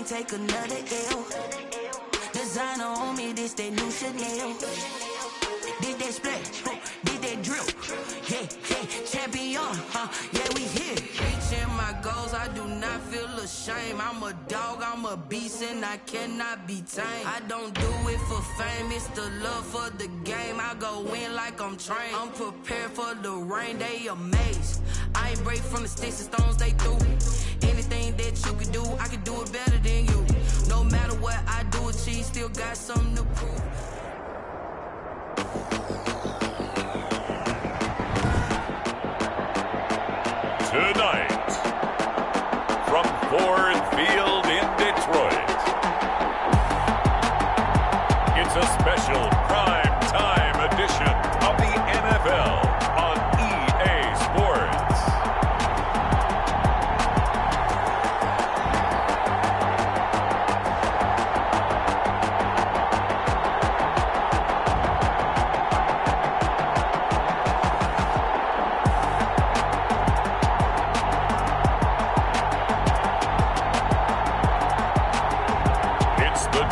take another L. Designer on me, this that new Chanel. Did that splash, did that drill. Yeah, champion, yeah, we here. Reaching my goals, I do not feel ashamed. I'm a dog, I'm a beast, and I cannot be tamed. I don't do it for fame, it's the love for the game. I go in like I'm trained. I'm prepared for the rain, they amazed. I ain't break from the sticks and stones they threw. Anything that you can do, I can do it better than you. No matter what I do, achieve, still got something to prove. Tonight, from Ford Field in Detroit, it's a special prime time edition of the NFL on EA Sports.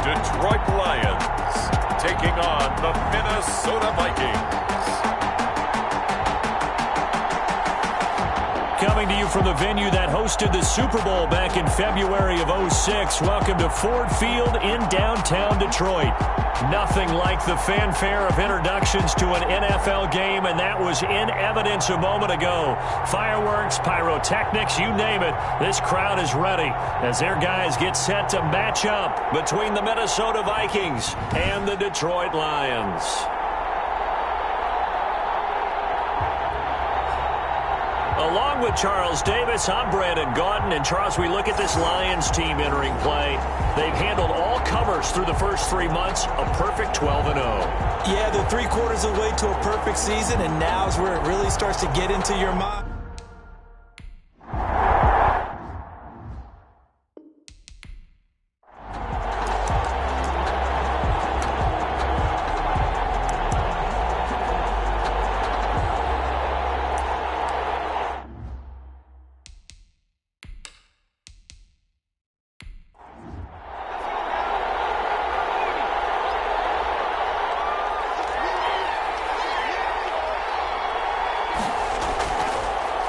Detroit Lions taking on the Minnesota Vikings. Coming to you from the venue that hosted the Super Bowl back in February of '06. Welcome to Ford Field in downtown Detroit. Nothing like the fanfare of introductions to an NFL game, and that was in evidence a moment ago. Fireworks, pyrotechnics, you name it. This crowd is ready as their guys get set to match up between the Minnesota Vikings and the Detroit Lions. Along with Charles Davis, I'm Brandon Gaudin. And Charles, we look at this Lions team entering play. They've handled all covers through the first 3 months, a perfect 12-0. Yeah, they're 3/4 of the way to a perfect season, and now's where it really starts to get into your mind.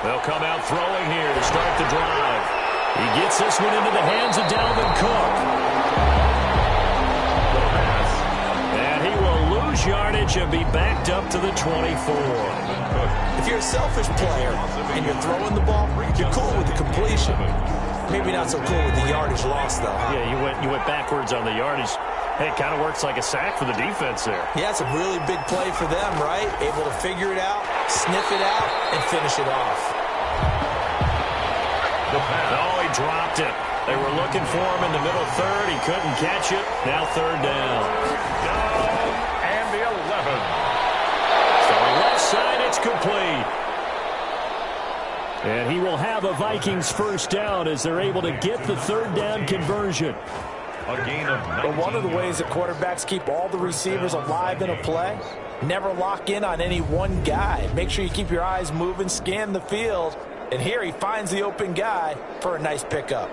They'll come out throwing here to start the drive. He gets this one into the hands of Dalvin Cook. And he will lose yardage and be backed up to the 24. If you're a selfish player and you're throwing the ball, you're cool with the completion. Maybe not so cool with the yardage loss, though. Yeah, you went backwards on the yardage. Hey, it kind of works like a sack for the defense there. Yeah, it's a really big play for them, right? Able to figure it out, sniff it out, and finish it off. Oh, he dropped it. They were looking for him in the middle third. He couldn't catch it. Now third down. Down and the 11. So left side, it's complete. And he will have a Vikings first down as they're able to get the third down conversion. A gain of 19. But one of the ways that quarterbacks keep all the receivers alive in a play, never lock in on any one guy. Make sure you keep your eyes moving, scan the field. And here he finds the open guy for a nice pickup.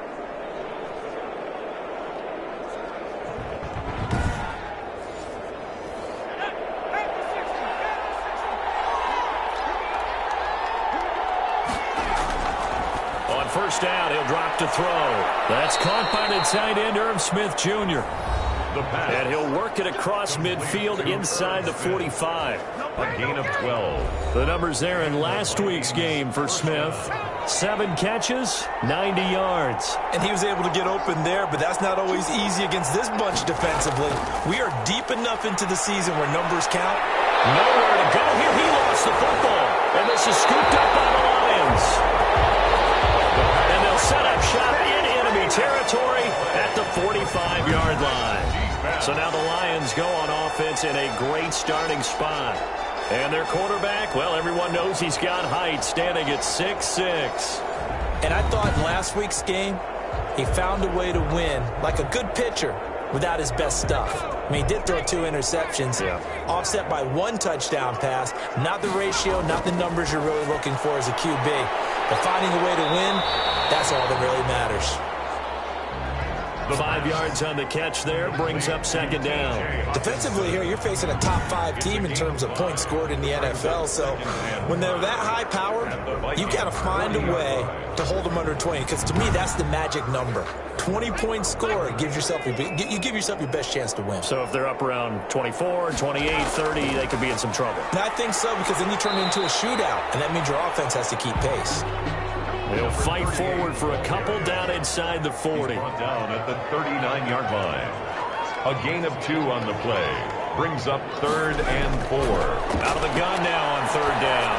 On first down, he'll drop to throw. That's caught by the tight end, Irv Smith Jr. And he'll work it across midfield inside the 45. A gain of 12. The numbers there in last week's game for Smith. 7 catches, 90 yards. And he was able to get open there, but that's not always easy against this bunch defensively. We are deep enough into the season where numbers count. Nowhere to go here. He lost the football. And this is scooped up by the Lions. And they'll set up shop in enemy territory at the 45-yard line. So now the Lions go on offense in a great starting spot. And their quarterback, well, everyone knows he's got height, standing at 6'6". And I thought in last week's game, he found a way to win, like a good pitcher, without his best stuff. I mean, he did throw 2 interceptions, offset by 1 touchdown pass. Not the ratio, not the numbers you're really looking for as a QB. But finding a way to win, that's all that really matters. 5 yards on the catch there, brings up second down. Defensively here, you're facing a top 5 team in terms of points scored in the NFL. So when they're that high powered, you got to find a way to hold them under 20. Because to me, that's the magic number. 20 points scored gives yourself you give yourself your best chance to win. So if they're up around 24, 28, 30, they could be in some trouble. I think so, because then you turn it into a shootout, and that means your offense has to keep pace. They'll fight forward for a couple down inside the 40. Down at the 39-yard line. A gain of 2 on the play. Brings up 3rd and 4. Out of the gun now on 3rd down.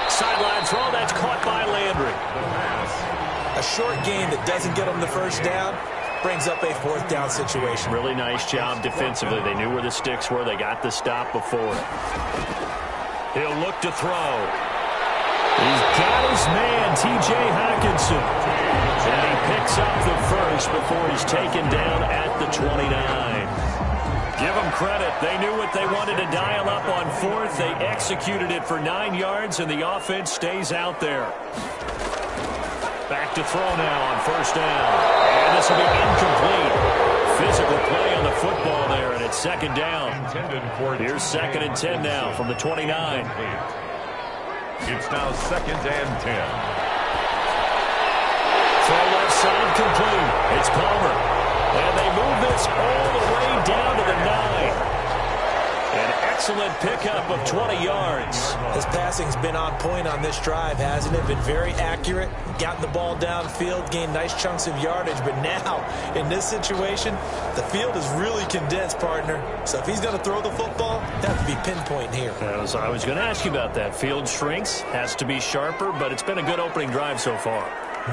Sideline throw, that's caught by Landry. A short gain that doesn't get them the first down brings up a 4th down situation. Really nice job defensively. They knew where the sticks were. They got the stop before it. He'll look to throw. He's got his man, T.J. Hockenson. And he picks up the first before he's taken down at the 29. Give them credit. They knew what they wanted to dial up on 4th. They executed it for 9 yards, and the offense stays out there. Back to throw now on 1st down. And this will be incomplete. Physical play on the football there, and it's 2nd down. Here's 2nd and 10 now from the 29. It's now 2nd and 10. Throw left side complete. It's Palmer. And they move this all the way down to the 9. An excellent pickup of 20 yards. His passing's been on point on this drive, hasn't it? Been very accurate, gotten the ball downfield, gained nice chunks of yardage. But now, in this situation, the field is really condensed, partner. So if he's going to throw the football, that has to be pinpoint here. I was going to ask you about that. Field shrinks, has to be sharper, but it's been a good opening drive so far.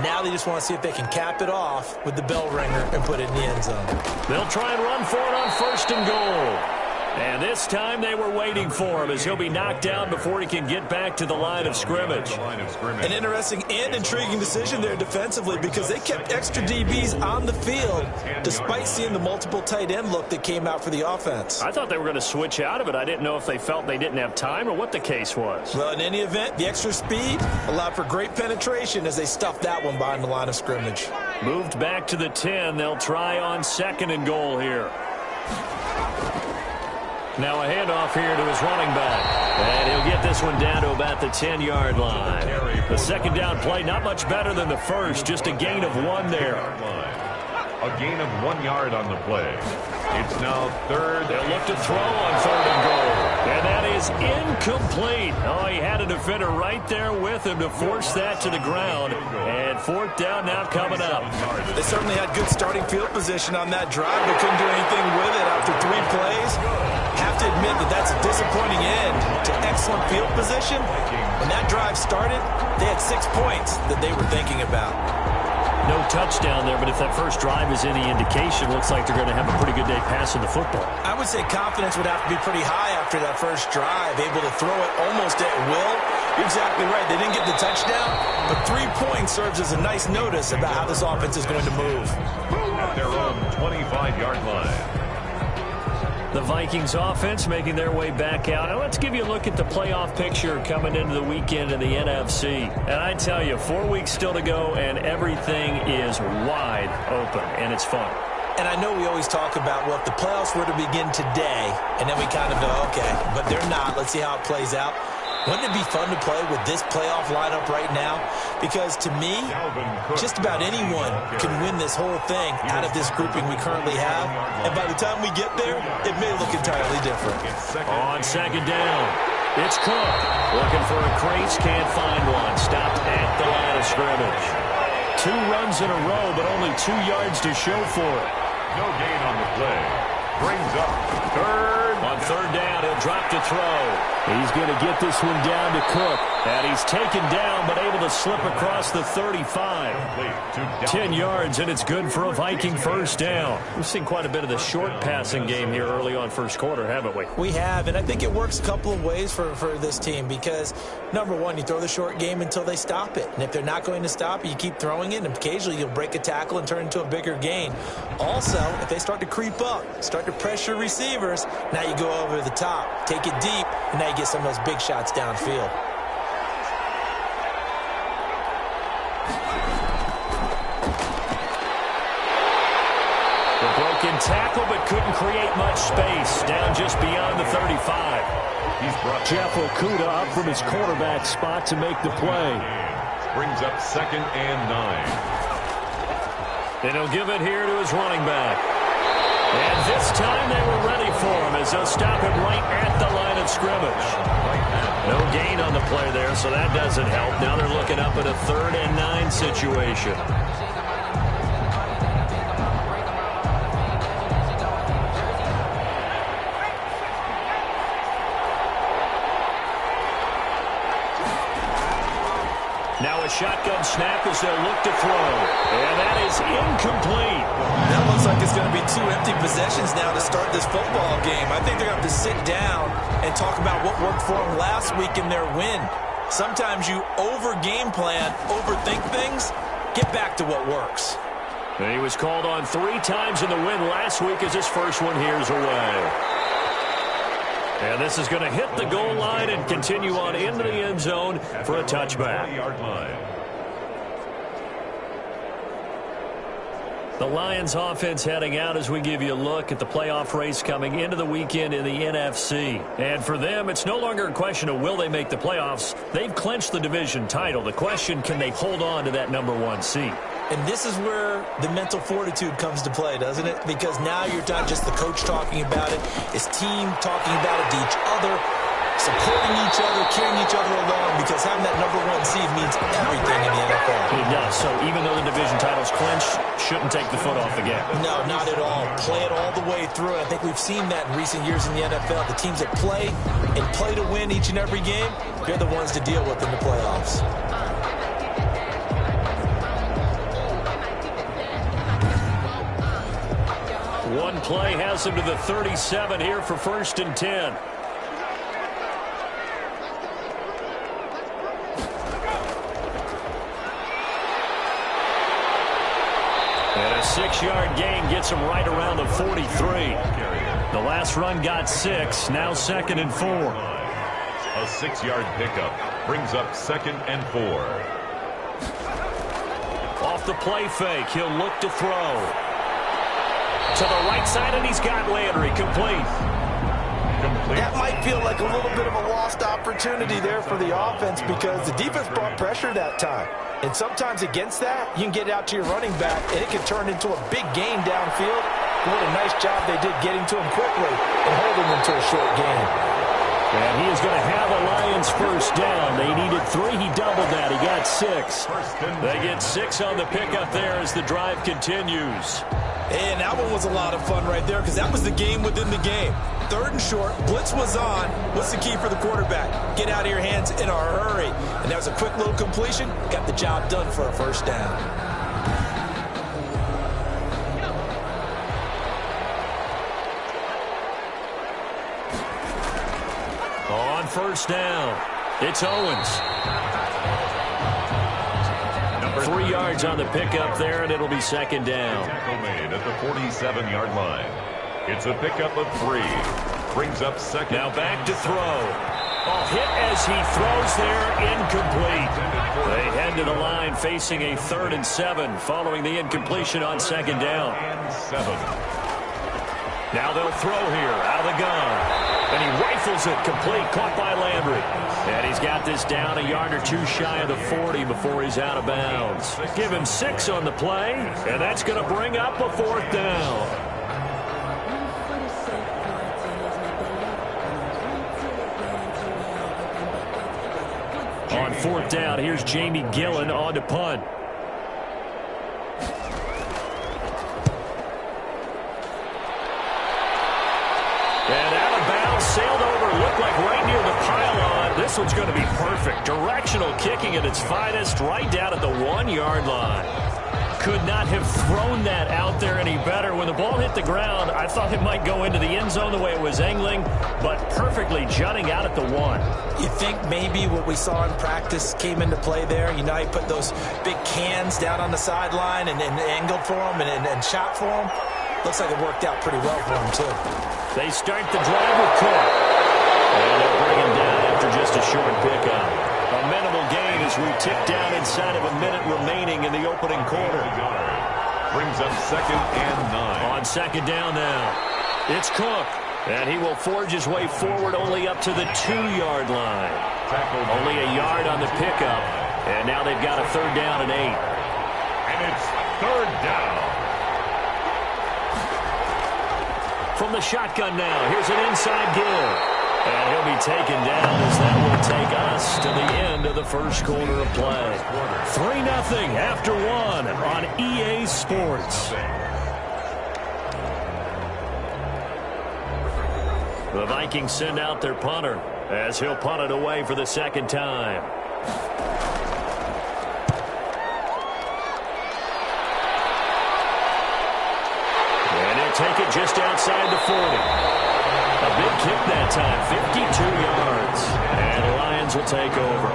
Now they just want to see if they can cap it off with the bell ringer and put it in the end zone. They'll try and run for it on 1st and goal. And this time they were waiting for him as he'll be knocked down before he can get back to the line of scrimmage. An interesting and intriguing decision there defensively, because they kept extra DBs on the field despite seeing the multiple tight end look that came out for the offense. I thought they were going to switch out of it. I didn't know if they felt they didn't have time or what the case was. Well, in any event, the extra speed allowed for great penetration as they stuffed that one behind the line of scrimmage. Moved back to the 10. They'll try on 2nd and goal here. Now a handoff here to his running back. And he'll get this one down to about the 10-yard line. The 2nd down play, not much better than the first, just a gain of 1 there. A gain of 1 yard on the play. It's now 3rd. They'll look to throw on 3rd and goal. And that is incomplete. Oh, he had a defender right there with him to force that to the ground. And 4th down now coming up. They certainly had good starting field position on that drive, but couldn't do anything with it after 3 plays. Have to admit that that's a disappointing end to excellent field position. When that drive started, they had 6 points that they were thinking about. No touchdown there, but if that first drive is any indication, looks like they're going to have a pretty good day passing the football. I would say confidence would have to be pretty high after that first drive, able to throw it almost at will. You're exactly right. They didn't get the touchdown, but 3 points serves as a nice notice about how this offense is going to move. At their own 25-yard line. The Vikings offense making their way back out. Now let's give you a look at the playoff picture coming into the weekend in the NFC. And I tell you, 4 weeks still to go, and everything is wide open, and it's fun. And I know we always talk about, well, if the playoffs were to begin today, and then we kind of go, okay, but they're not. Let's see how it plays out. Wouldn't it be fun to play with this playoff lineup right now? Because to me, just about anyone can win this whole thing out of this grouping we currently have. And by the time we get there, it may look entirely different. On 2nd down, it's Cook. Looking for a crease, can't find one. Stopped at the line of scrimmage. 2 runs in a row, but only 2 yards to show for it. No gain on the play. Brings up 3rd. On 3rd down, he'll drop to throw. He's going to get this one down to Cook. And he's taken down, but able to slip across the 35. 10 yards, and it's good for a Viking first down. We've seen quite a bit of the short passing game here early on first quarter, haven't we? We have, and I think it works a couple of ways for this team because, number one, you throw the short game until they stop it. And if they're not going to stop it, you keep throwing it, and occasionally you'll break a tackle and turn into a bigger gain. Also, if they start to creep up, start to pressure receivers, now you go over the top, take it deep, and now you get some of those big shots downfield. Broken tackle, but couldn't create much space. Down just beyond the 35. Jeff Okudah up from his quarterback spot to make the play. Brings up 2nd and 9. And he'll give it here to his running back. And this time they were ready for him as they'll stop him right at the line of scrimmage. No gain on the play there, so that doesn't help. Now they're looking up at a 3rd and 9 situation. Now a shotgun snap as they'll look to throw. And that is incomplete. That looks like it's going to be 2 empty possessions now to start this football game. I think they're going to have to sit down and talk about what worked for them last week in their win. Sometimes you over-game plan, overthink things, get back to what works. And he was called on 3 times in the win last week as his first one here's away. And this is going to hit the goal line and continue on into the end zone for a touchback. The Lions offense heading out as we give you a look at the playoff race coming into the weekend in the NFC. And for them, it's no longer a question of will they make the playoffs. They've clinched the division title. The question, can they hold on to that #1 seed? And this is where the mental fortitude comes to play, doesn't it? Because now you're not just the coach talking about it. It's team talking about it to each other, supporting each other, carrying each other along, because having that #1 seed means everything in the NFL. It does. So even though the division title's clinched, shouldn't take the foot off the gas. No, not at all. Play it all the way through. I think we've seen that in recent years in the NFL. The teams that play and play to win each and every game, they're the ones to deal with in the playoffs. One play has him to the 37 here for 1st and 10. And a 6-yard gain gets him right around the 43. The last run got 6, now 2nd and 4. A 6-yard pickup brings up 2nd and 4. Off the play fake, he'll look to throw. To the right side, and he's got Landry complete. That might feel like a little bit of a lost opportunity there for the offense because the defense brought pressure that time. And sometimes against that, you can get out to your running back, and it can turn into a big gain downfield. What a nice job they did getting to him quickly and holding him to a short gain. And he is going to have a Lions first down. They needed 3. He doubled that. He got 6. They get 6 on the pickup there as the drive continues. And that one was a lot of fun right there because that was the game within the game. 3rd and short, blitz was on. What's the key for the quarterback? Get out of your hands in a hurry. And that was a quick little completion. Got the job done for a first down. On first down, it's Owens. 3 yards on the pickup there, and it'll be 2nd down. Tackle made at the 47-yard line. It's a pickup of 3. Brings up 2nd. Now back to throw. Oh, hit as he throws there, incomplete. They head to the line facing a 3rd and 7 following the incompletion on 2nd down. And 7. Now they'll throw here out of the gun. And he rifles it complete, caught by Landry. And he's got this down a yard or 2 shy of the 40 before he's out of bounds. Give him 6 on the play, and that's going to bring up a 4th down. On 4th down, here's Jamie Gillen on to punt. And out of bounds, sailed over, looked like right near the pylon. This one's going to be perfect. Directional kicking at its finest, right down at the 1-yard line. Could not have thrown that out there any better. When the ball hit the ground, I thought it might go into the end zone the way it was angling, but perfectly jutting out at the 1. You think maybe what we saw in practice came into play there? You know, he put those big cans down on the sideline and angled for him and shot for him. Looks like it worked out pretty well for him, too. They start the drive with Cook. And they'll bring him down after just a short pickup. A minimal gain as we tick down inside of a minute remaining in the opening quarter. brings up 2nd and 9. On 2nd down now, it's Cook. And he will forge his way forward only up to the 2-yard line. Only a yard on the pickup. And now they've got a 3rd down and 8. And it's 3rd down. From the shotgun now, here's an inside give. And he'll be taken down as that will take us to the end of the first quarter of play. 3-0 after 1 on EA Sports. The Vikings send out their punter as he'll punt it away for the 2nd time. And he'll take it just outside the 40. A big kick that time, 52 yards. And the Lions will take over.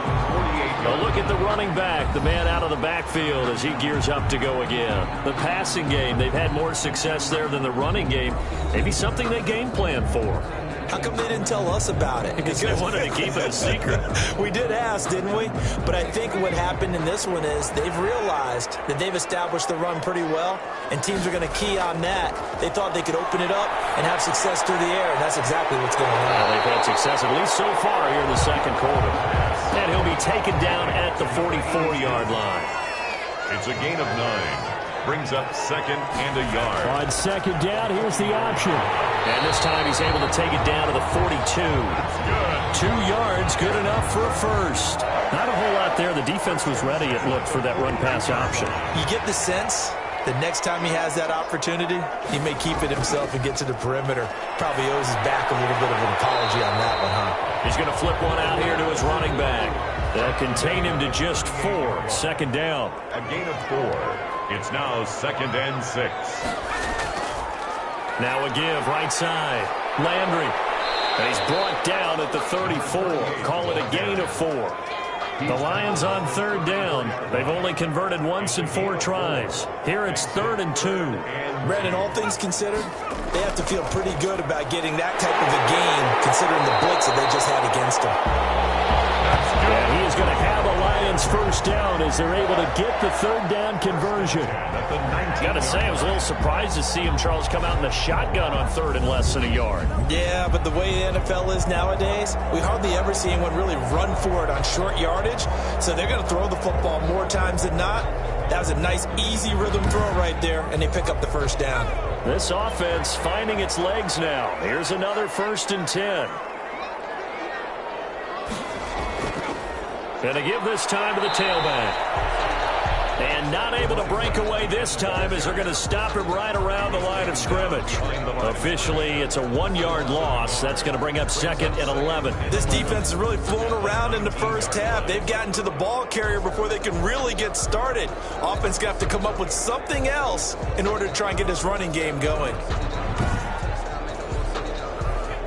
A look at the running back, the man out of the backfield as he gears up to go again. The passing game, they've had more success there than the running game. Maybe something they game plan for. How come they didn't tell us about it? Because they wanted to keep it a secret. We did ask, didn't we? But I think what happened in this one is they've realized that they've established the run pretty well, and teams are going to key on that. They thought they could open it up and have success through the air, and that's exactly what's going on. Well, they've had success, at least so far, here in the 2nd quarter. And he'll be taken down at the 44-yard line. It's a gain of 9. Brings up 2nd and a yard. On 2nd down, here's the option. And this time he's able to take it down to the 42. Good. 2 yards, good enough for a first. Not a whole lot there. The defense was ready, it looked, for that run-pass option. You get the sense that next time he has that opportunity, he may keep it himself and get to the perimeter. Probably owes his back a little bit of an apology on that one, huh? He's going to flip one out here to his running back. They'll contain him to just 4. 2nd down. A gain of 4. It's now 2nd and 6. Now a give, right side. Landry. And he's brought down at the 34. Call it a gain of 4. The Lions on 3rd down. They've only converted once in 4 tries. Here it's 3rd and 2. Brandon, all things considered, they have to feel pretty good about getting that type of a gain, considering the blitz that they just had against them. And he is going to have a Lions 1st down as they're able to get the 3rd down conversion. Got to say, I was a little surprised to see him, Charles, come out in the shotgun on 3rd and less than a yard. Yeah, but the way the NFL is nowadays, we hardly ever see anyone really run for it on short yardage. So they're going to throw the football more times than not. That was a nice, easy rhythm throw right there, and they pick up the 1st down. This offense finding its legs now. Here's another 1st and 10. And to give this time to the tailback. And not able to break away this time as they're going to stop him right around the line of scrimmage. Officially, it's a 1-yard loss. That's going to bring up 2nd and 11. This defense has really flown around in the 1st half. They've gotten to the ball carrier before they can really get started. Offense going to have to come up with something else in order to try and get this running game going.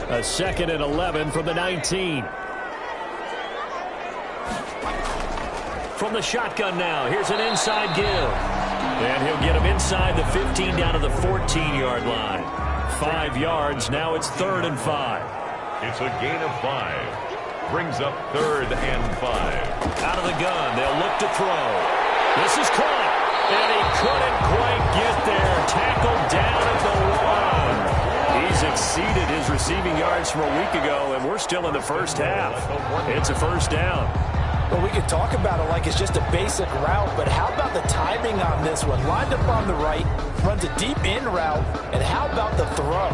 A 2nd and 11 from the 19. From the shotgun now, here's an inside give. And he'll get him inside the 15 down to the 14-yard line. 5 yards, now it's 3rd and 5. It's a gain of 5. Brings up 3rd and 5. Out of the gun, they'll look to throw. This is caught, and he couldn't quite get there. Tackled down at the 1. He's exceeded his receiving yards from a week ago, and we're still in the 1st half. It's a 1st down. Well, we could talk about it like it's just a basic route, but how about the timing on this one? Lined up on the right, runs a deep in route, and how about the throw?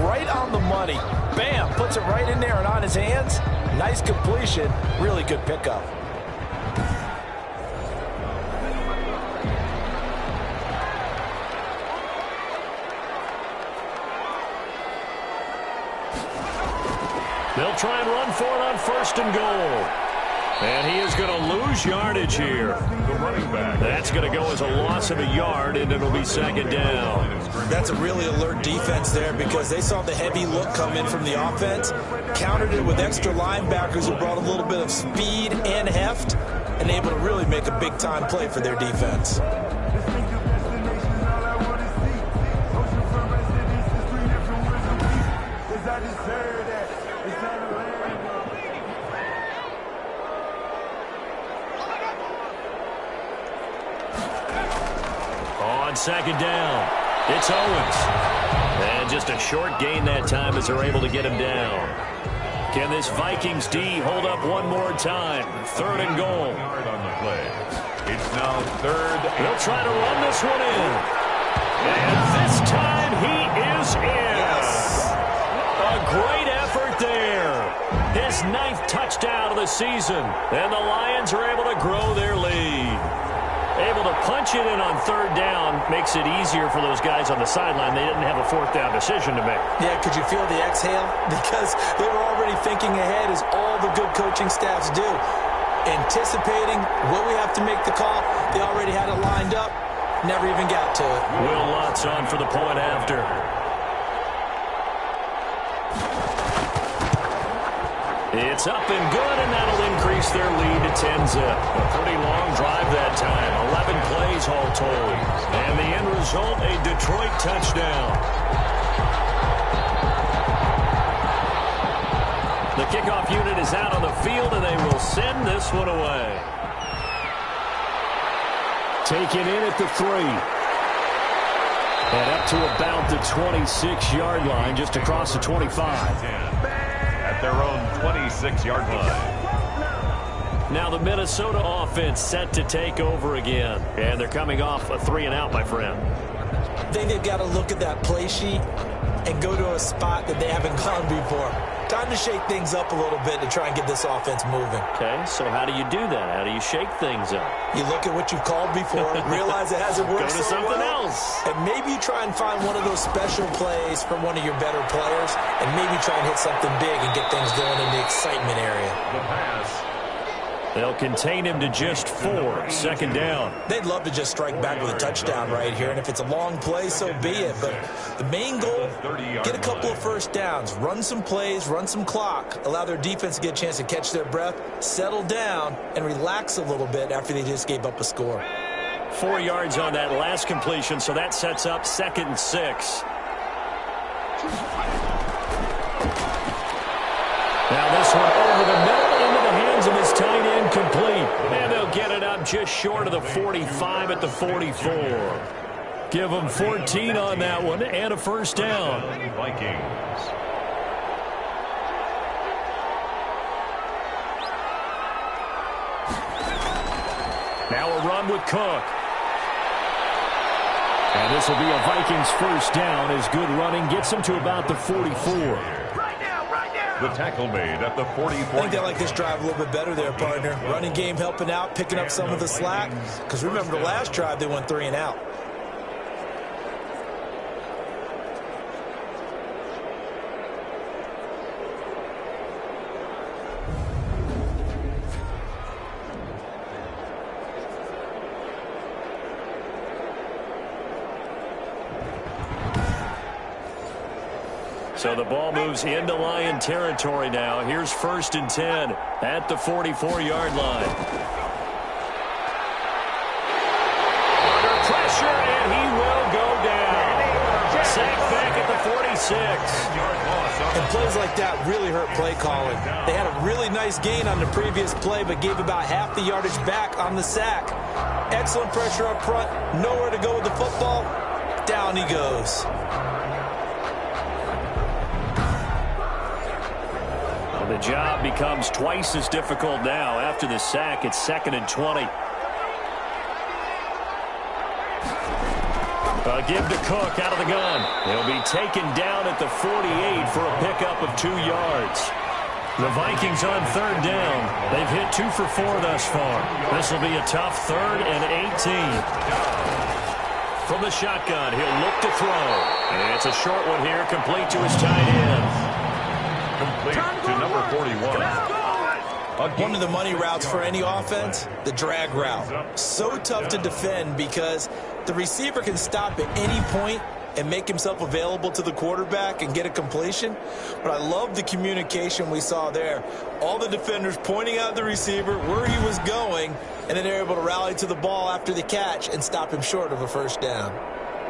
Right on the money. Bam, puts it right in there and on his hands. Nice completion, really good pickup. They'll try and run for it on 1st and goal. And he is going to lose yardage here. The running back. That's going to go as a loss of a yard, and it'll be 2nd down. That's a really alert defense there because they saw the heavy look come in from the offense, countered it with extra linebackers who brought a little bit of speed and heft, and able to really make a big-time play for their defense. second down. It's Owens. And just a short gain that time as they're able to get him down. Can this Vikings D hold up one more time? 3rd and goal. On the play. It's now 3rd. They'll try to run this one in. And this time he is in. Yes. A great effort there. His 9th touchdown of the season. And the Lions are able to grow their lead. Able to punch it in on 3rd down makes it easier for those guys on the sideline. They didn't have a 4th down decision to make. Yeah, could you feel the exhale? Because they were already thinking ahead, as all the good coaching staffs do. Anticipating, will we have to make the call? They already had it lined up. Never even got to it. Will Lutz on for the point after. It's up and good, and that'll increase their lead to 10-zip. A pretty long drive that time. 11 plays all told. And the end result, a Detroit touchdown. The kickoff unit is out on the field, and they will send this one away. Taken in at the 3. And up to about the 26-yard line, just across the 25. At their own 26-yard line. Now the Minnesota offense set to take over again. And they're coming off a 3-and-out, my friend. I think they've got to look at that play sheet and go to a spot that they haven't gone before. Time to shake things up a little bit to try and get this offense moving. Okay, so how do you do that? How do you shake things up? You look at what you've called before, realize it hasn't worked Go to so something well, else. and maybe try and find one of those special plays from one of your better players, and maybe try and hit something big and get things going in the excitement area. The pass. They'll contain him to just 4. 2nd down. They'd love to just strike back with a touchdown right here, and if it's a long play, so be it. But the main goal, get a couple of first downs, run some plays, run some clock, allow their defense to get a chance to catch their breath, settle down, and relax a little bit after they just gave up a score. 4 yards on that last completion, so that sets up 2nd and 6. Now this one over the middle into the hands of his tight end, complete. And they'll get it up just short of the 45 at the 44. Give them 14 on that one and a first down. Vikings. Now a run with Cook. And this will be a Vikings first down as good running gets them to about the 44. The tackle made at the 44. I think they like this drive a little bit better there, partner. Running game helping out, picking up some of the slack. Because remember, the last drive, they went 3-and-out. So the ball moves into Lion territory now. Here's 1st and 10 at the 44-yard line. Under pressure, and he will go down. Sacked back at the 46. And plays like that really hurt play calling. They had a really nice gain on the previous play, but gave about half the yardage back on the sack. Excellent pressure up front. Nowhere to go with the football. Down he goes. The job becomes twice as difficult now. After the sack, it's 2nd and 20. Give to Cook out of the gun. He'll be taken down at the 48 for a pickup of 2 yards. The Vikings on 3rd down. They've hit 2 for 4 thus far. This will be a tough 3rd and 18. From the shotgun, he'll look to throw. And it's a short one here, complete to his tight end. Complete to number 41. One of the money routes for any offense, the drag route. So tough to defend because the receiver can stop at any point and make himself available to the quarterback and get a completion. But I love the communication we saw there. All the defenders pointing out the receiver, where he was going, and then they're able to rally to the ball after the catch and stop him short of a first down.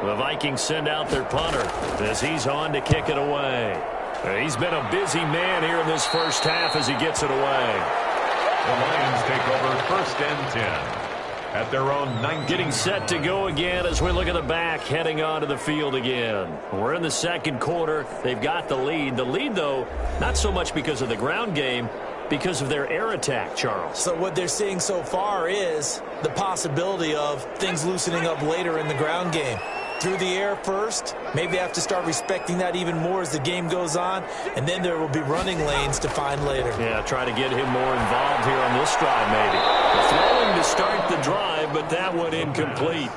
The Vikings send out their punter as he's on to kick it away. He's been a busy man here in this first half as he gets it away. The Lions take over 1st and 10. at their own 9. Getting set to go again as we look at the back, heading onto the field again. We're in the second quarter. They've got the lead. The lead, though, not so much because of the ground game, because of their air attack, Charles. So what they're seeing so far is the possibility of things loosening up later in the ground game. Through the air first, maybe they have to start respecting that even more as the game goes on, and then there will be running lanes to find later. Yeah, try to get him more involved here on this drive, maybe. Throwing to start the drive, but that one incomplete.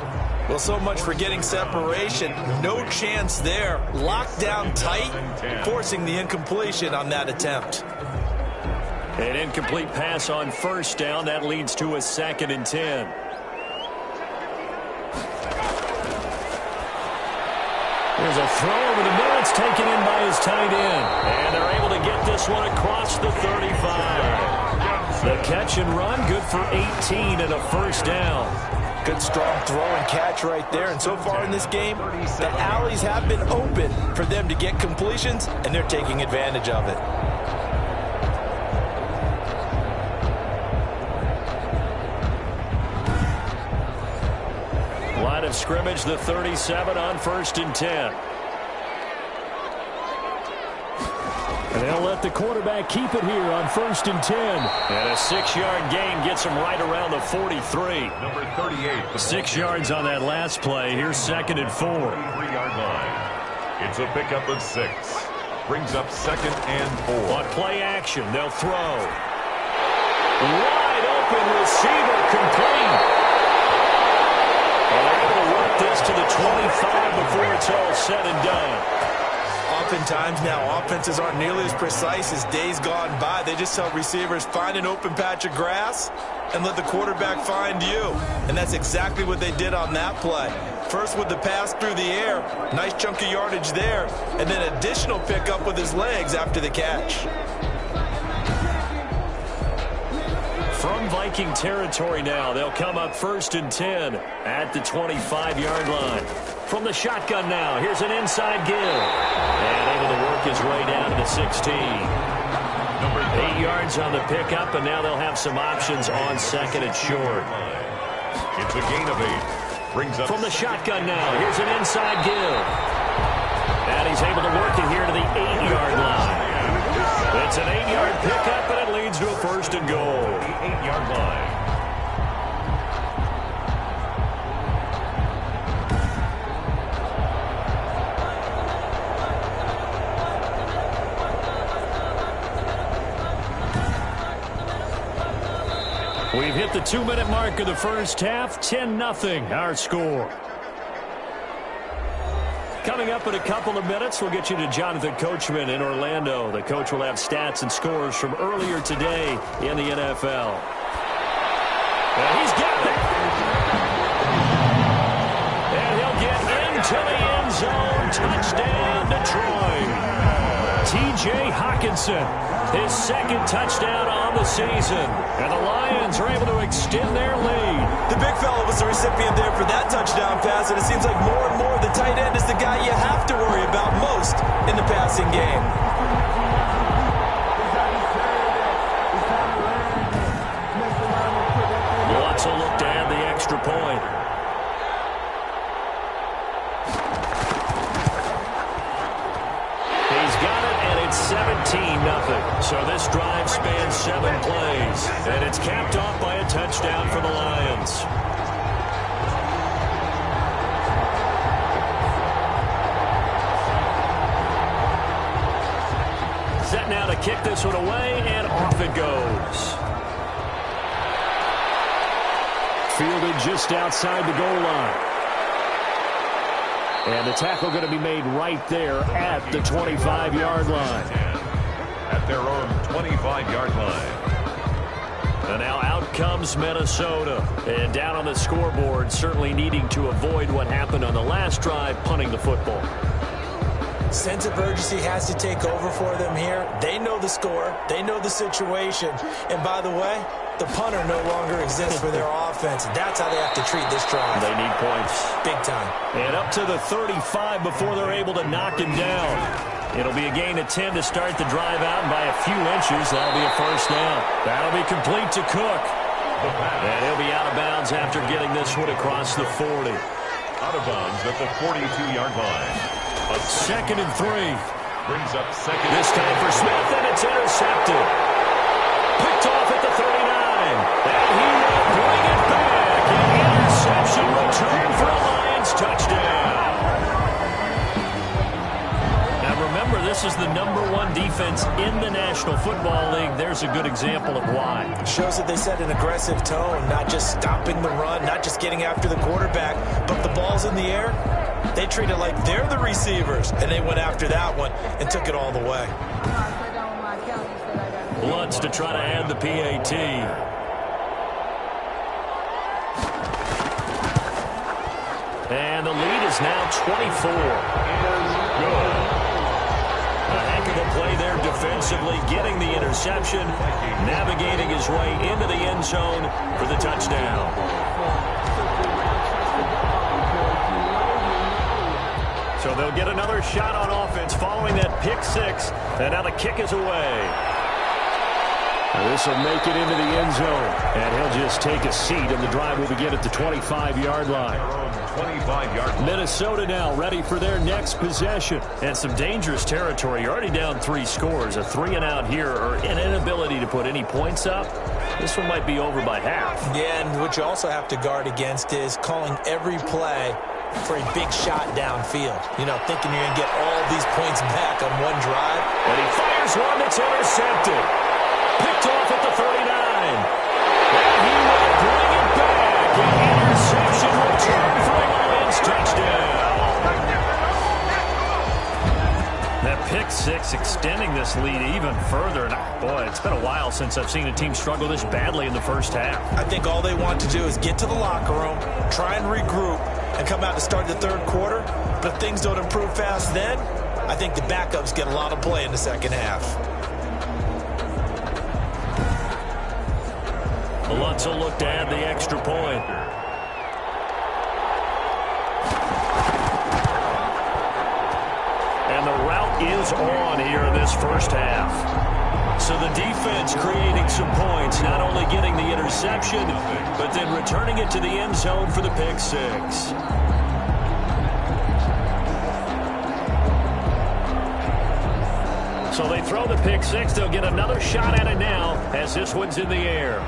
Well, so much for getting separation. No chance there. Locked down tight, forcing the incompletion on that attempt. An incomplete pass on first down. That leads to a 2nd and 10. There's a throw over the middle. It's taken in by his tight end. And they're able to get this one across the 35. The catch and run, good for 18 and a first down. Good strong throw and catch right there. And so far in this game, the alleys have been open for them to get completions, and they're taking advantage of it. Line of scrimmage, the 37 on 1st and 10. And they'll let the quarterback keep it here on 1st and 10. And a 6-yard gain gets him right around the 43. Number 38. 6 yards on that last play. Here's 2nd and 4. 3-yard line. It's a pickup of 6. Brings up 2nd and 4. On play action, they'll throw. Wide open receiver, complete. And they're able to work this to the 25 before it's all said and done. Oftentimes now, offenses aren't nearly as precise as days gone by. They just tell receivers, find an open patch of grass and let the quarterback find you. And that's exactly what they did on that play. First with the pass through the air, nice chunk of yardage there, and then additional pickup with his legs after the catch. From Viking territory now, they'll come up 1st and 10 at the 25-yard line. From the shotgun now, here's an inside give. And able to work his way down to the 16. 8 yards on the pickup, and now they'll have some options on 2nd and short. It's a gain of 8. Brings up from the shotgun now, here's an inside give. And he's able to work it here to the 8-yard line. It's an 8-yard pickup, and it leads to a 1st and goal. The 8-yard line. We've hit the 2-minute mark of the first half. 10-0 our score. Coming up in a couple of minutes, we'll get you to Jonathan Coachman in Orlando. The coach will have stats and scores from earlier today in the NFL. And he's got it. And he'll get into the end zone. Touchdown, Detroit. T.J. Hockenson, his 2nd touchdown on the season. And the Lions are able to extend their lead. The big fella was the recipient there for that touchdown pass, and it seems like more and more the tight end is the guy you have to worry about most in the passing game. Wants a look to add the extra point. He's got it, and it's 17-0. So this drive spans 7 plays, and it's capped off by a touchdown for the Lions. Set now to kick this one away, and off it goes. Fielded just outside the goal line. And the tackle going to be made right there at the 25-yard line. At their own 25-yard line. And now out comes Minnesota. And down on the scoreboard, certainly needing to avoid what happened on the last drive, punting the football. Sense of urgency has to take over for them here. They know the score. They know the situation. And by the way, the punter no longer exists for their offense. That's how they have to treat this drive. They need points. Big time. And up to the 35 before they're able to knock him down. It'll be a gain of 10 to start the drive out, and by a few inches, that'll be a first down. That'll be complete to Cook. And he'll be out of bounds after getting this one across the 40. Out of bounds at the 42-yard line. A 2nd and 3. Brings up second. This time for Smith, and it's intercepted. Picked off at the 39. And he will bring it back. An interception return for a Lions touchdown. Now remember, this is the #1 defense in the National Football League. There's a good example of why. Shows that they set an aggressive tone, not just stopping the run, not just getting after the quarterback, but the ball's in the air. They treat it like they're the receivers, and they went after that one and took it all the way. Lutz to try to add the PAT. And the lead is now 24. A heck of a play there defensively, getting the interception, navigating his way into the end zone for the touchdown. So they'll get another shot on offense following that pick six. And now the kick is away. This will make it into the end zone. And he'll just take a seat, and the drive will begin at the 25-yard line. 25-yard line. Minnesota now ready for their next possession. And some dangerous territory. You're already down 3 scores. A 3-and-out here, or an inability to put any points up. This one might be over by half. Yeah, and what you also have to guard against is calling every play for a big shot downfield. You know, thinking you're going to get all these points back on one drive. And he fires one that's intercepted. Picked off at the 39. And he will bring it back. An interception return for a Lions touchdown. That pick six extending this lead even further. And boy, it's been a while since I've seen a team struggle this badly in the first half. I think all they want to do is get to the locker room, try and regroup, and come out to start the third quarter. But if things don't improve fast then, I think the backups get a lot of play in the second half. Lutz will look to add the extra point. And the route is on here in this first half. So the defense creating some points, not only getting the interception, but then returning it to the end zone for the pick six. So they throw the pick six. They'll get another shot at it now as this one's in the air.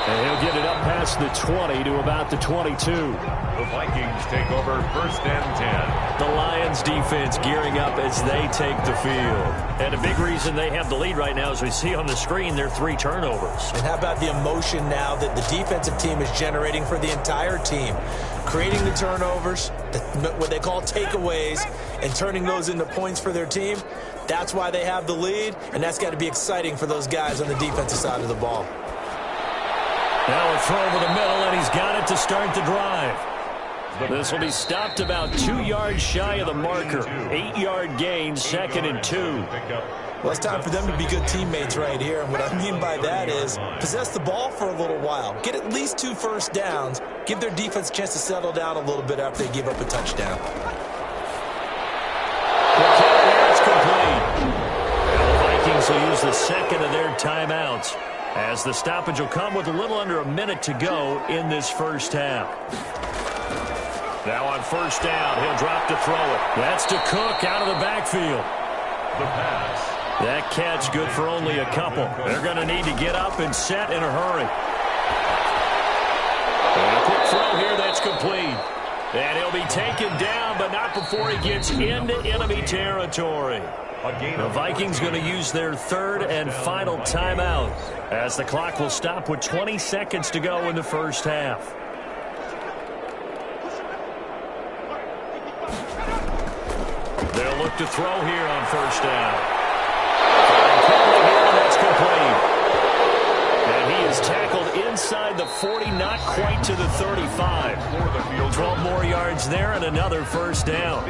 And he'll get it up past the 20 to about the 22. The Vikings take over 1st and 10. The Lions defense gearing up as they take the field. And a big reason they have the lead right now, as we see on the screen, their 3 turnovers. And how about the emotion now that the defensive team is generating for the entire team? Creating the turnovers, what they call takeaways, and turning those into points for their team. That's why they have the lead, and that's got to be exciting for those guys on the defensive side of the ball. Now a throw over the middle, and he's got it to start the drive. This will be stopped about 2 yards shy of the marker. 8-yard gain, 2nd and 2. Well, it's time for them to be good teammates right here. And what I mean by that is possess the ball for a little while. Get at least 2 first downs. Give their defense a chance to settle down a little bit after they give up a touchdown. It's complete. And the Vikings will use the second of their timeouts, as the stoppage will come with a little under a minute to go in this first half. Now on first down, he'll drop to throw it. That's to Cook out of the backfield. The pass. That catch good for only a couple. They're going to need to get up and set in a hurry. And a quick throw here, that's complete. And he'll be taken down, but not before he gets into enemy territory. The Vikings going to use their 3rd and final timeout, as the clock will stop with 20 seconds to go in the first half. They'll look to throw here on first down. That's complete. And he is tackled inside the 40, not quite to the 35. 12 more yards there and another first down.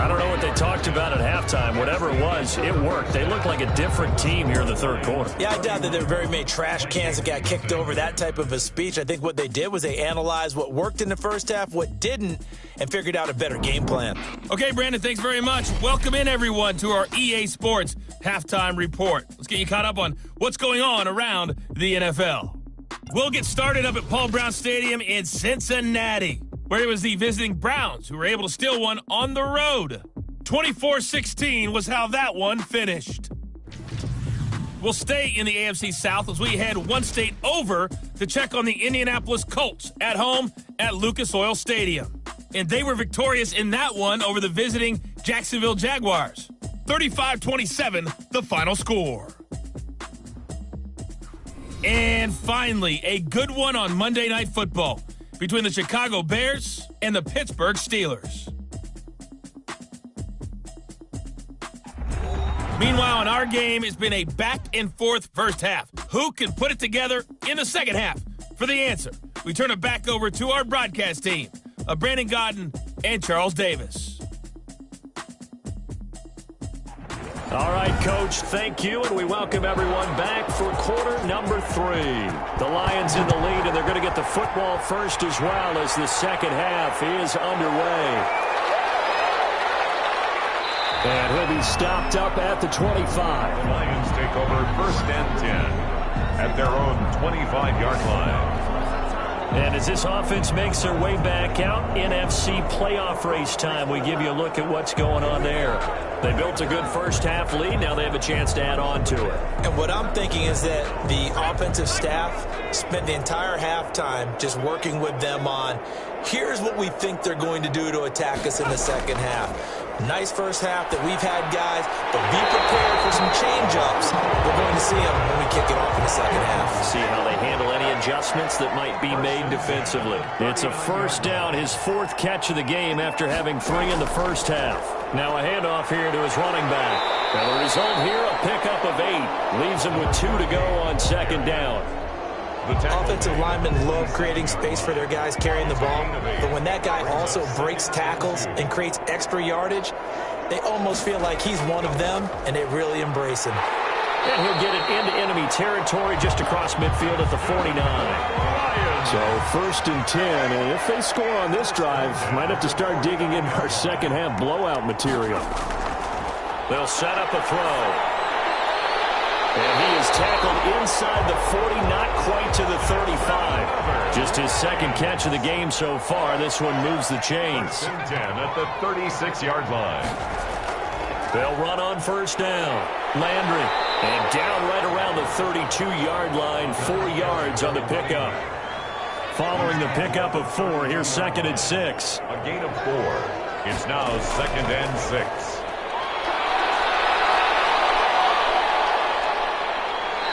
I don't know what they talked about at halftime. Whatever it was, it worked. They looked like a different team here in the third quarter. Yeah, I doubt that there were very many trash cans that got kicked over, that type of a speech. I think what they did was they analyzed what worked in the first half, what didn't, and figured out a better game plan. Okay, Brandon, thanks very much. Welcome in, everyone, to our EA Sports Halftime Report. Let's get you caught up on what's going on around the NFL. We'll get started up at Paul Brown Stadium in Cincinnati, where it was the visiting Browns who were able to steal one on the road. 24-16 was how that one finished. We'll stay in the AFC South as we head one state over to check on the Indianapolis Colts at home at Lucas Oil Stadium. And they were victorious in that one over the visiting Jacksonville Jaguars. 35-27, the final score. And finally, a good one on Monday Night Football between the Chicago Bears and the Pittsburgh Steelers. Meanwhile, in our game, it's been a back-and-forth first half. Who can put it together in the second half? For the answer, we turn it back over to our broadcast team of Brandon Godden and Charles Davis. All right, Coach, thank you, and we welcome everyone back for quarter number 3. The Lions in the lead, and they're going to get the football first as well as the second half is underway. And he'll be stopped up at the 25. The Lions take over first and 10 at their own 25-yard line. And as this offense makes their way back out, NFC playoff race time, we give you a look at what's going on there. They built a good first half lead. Now they have a chance to add on to it. And what I'm thinking is that the offensive staff spent the entire halftime just working with them on, here's what we think they're going to do to attack us in the second half. Nice first half that we've had, guys, but be prepared for some change-ups. We're going to see them when we kick it off in the second half. See how they handle any adjustments that might be made defensively. It's a first down, his 4th catch of the game after having 3 in the first half. Now a handoff here to his running back. And the result here, a pickup of 8. Leaves him with 2 to go on second down. Offensive linemen love creating space for their guys carrying the ball, but when that guy also breaks tackles and creates extra yardage, they almost feel like he's one of them, and they really embrace him. And he'll get it into enemy territory just across midfield at the 49. So first and 10, and if they score on this drive, might have to start digging into our second half blowout material. They'll set up a throw. And he is tackled inside the 40, not quite to the 35. Just his second catch of the game so far. This one moves the chains. 10 at the 36-yard line. They'll run on first down. Landry. And down right around the 32-yard line. 4 yards on the pickup. Following the pickup of 4, here's second and 6. A gain of 4. It's now second and 6.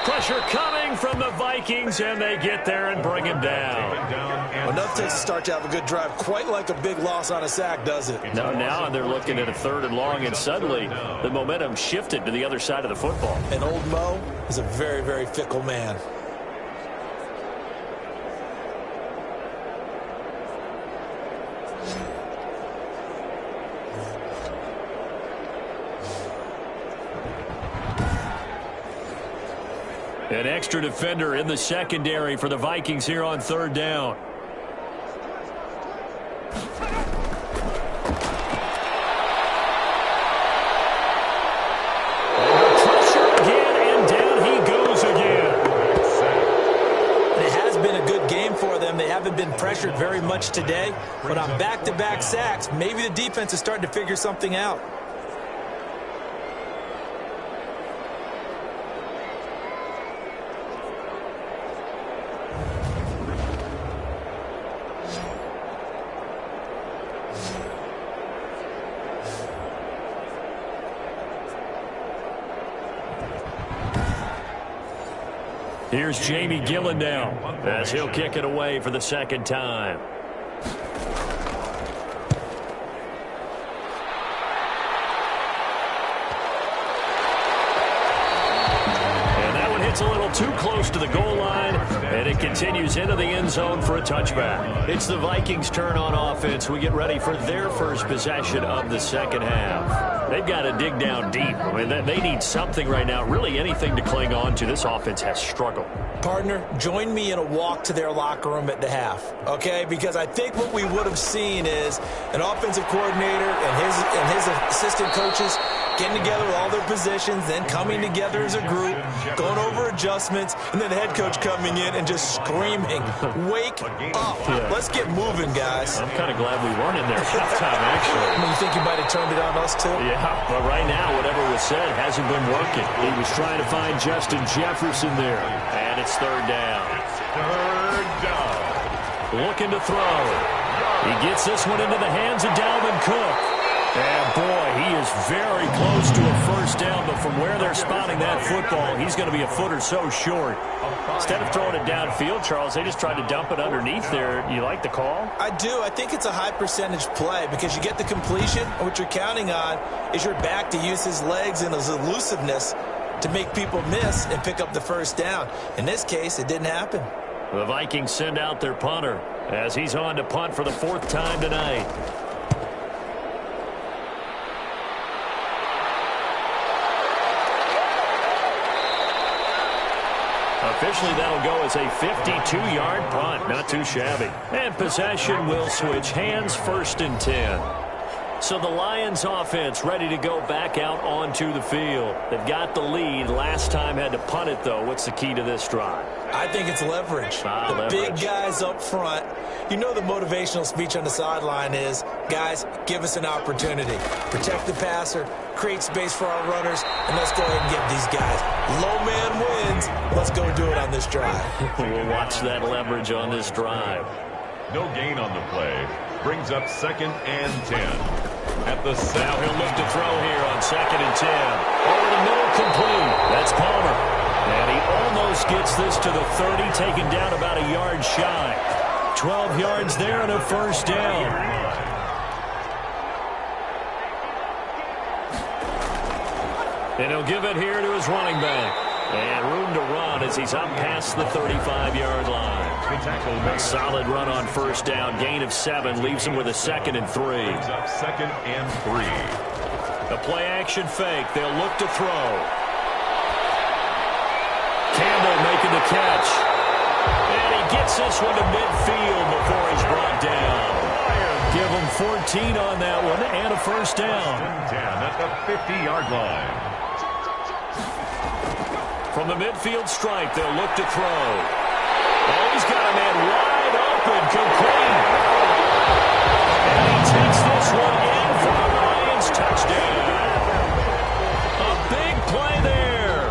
Pressure coming from the Vikings, and they get there and bring him down. Enough takes to start to have a good drive. Quite like a big loss on a sack, does it? No, now they're looking at a 3rd and long, and suddenly the momentum shifted to the other side of the football. And old Mo is a very, very fickle man. An extra defender in the secondary for the Vikings here on 3rd down. Pressure again, and down he goes again. It has been a good game for them. They haven't been pressured very much today, but on back-to-back sacks, maybe the defense is starting to figure something out. Here's Jamie Gillen now as he'll kick it away for the second time. And that one hits a little too close to the goal line. And it continues into the end zone for a touchback. It's the Vikings' turn on offense. We get ready for their first possession of the second half. They've got to dig down deep. I mean, they need something right now, really anything to cling on to. This offense has struggled. Partner, join me in a walk to their locker room at the half, okay? Because I think what we would have seen is an offensive coordinator and his assistant coaches getting together with all their positions, then coming together as a group, going over adjustments, and then the head coach coming in and just screaming, wake up. Yeah. Let's get moving, guys. I'm kind of glad we weren't in there at halftime, actually. I mean, you think you might have turned it on us, too? Yeah, but right now, whatever was said hasn't been working. He was trying to find Justin Jefferson there. And it's third down. Third down. Looking to throw. He gets this one into the hands of Dalvin Cook. And, boy, he is very close to a first down, but from where they're spotting that football, he's going to be a foot or so short. Instead of throwing it downfield, Charles, they just tried to dump it underneath there. You like the call? I do. I think it's a high-percentage play because you get the completion, and what you're counting on is your back to use his legs and his elusiveness to make people miss and pick up the first down. In this case, it didn't happen. The Vikings send out their punter as he's on to punt for the fourth time tonight. Officially, that'll go as a 52-yard punt. Not too shabby. And possession will switch hands, 1st and 10. So the Lions offense ready to go back out onto the field. They've got the lead. Last time had to punt it, though. What's the key to this drive? I think it's leverage. The big guys up front. You know the motivational speech on the sideline is, guys, give us an opportunity. Protect the passer, create space for our runners, and let's go ahead and give these guys. Low man wins. Let's go do it on this drive. We'll watch that leverage on this drive. No gain on the play. Brings up 2nd and 10. At the now he'll look to throw here on 2nd and 10. Over the middle, complete. That's Palmer. And he almost gets this to the 30, taken down about a yard shy. 12 yards there and a first down. And he'll give it here to his running back. And room to run as he's up past the 35-yard line. A solid run on first down. Gain of 7 leaves him with a 2nd and 3. brings up 2nd and 3. The play-action fake. They'll look to throw. Campbell making the catch. And he gets this one to midfield before he's brought down. Give him 14 on that one and a first down. 10 at the 50-yard line. From the midfield stripe, they'll look to throw. Oh, he's got a man wide open, complete. And he takes this one in for the Lions touchdown. A big play there.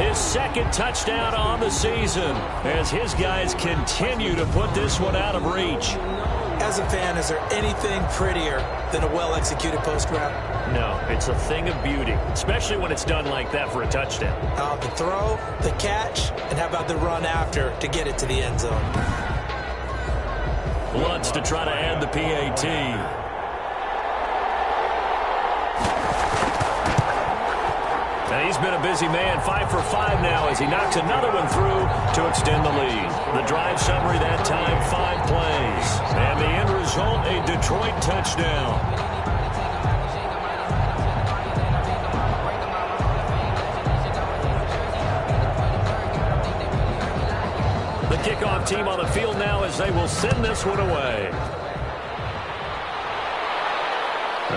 His 2nd touchdown on the season as his guys continue to put this one out of reach. As a fan, is there anything prettier than a well-executed post route? No, it's a thing of beauty, especially when it's done like that for a touchdown. The throw, the catch, and how about the run after to get it to the end zone? Lutz to try to add the PAT. And he's been a busy man, 5 for 5 now as he knocks another one through to extend the lead. The drive summary that time, 5 plays. And the end result, a Detroit touchdown. The kickoff team on the field now as they will send this one away.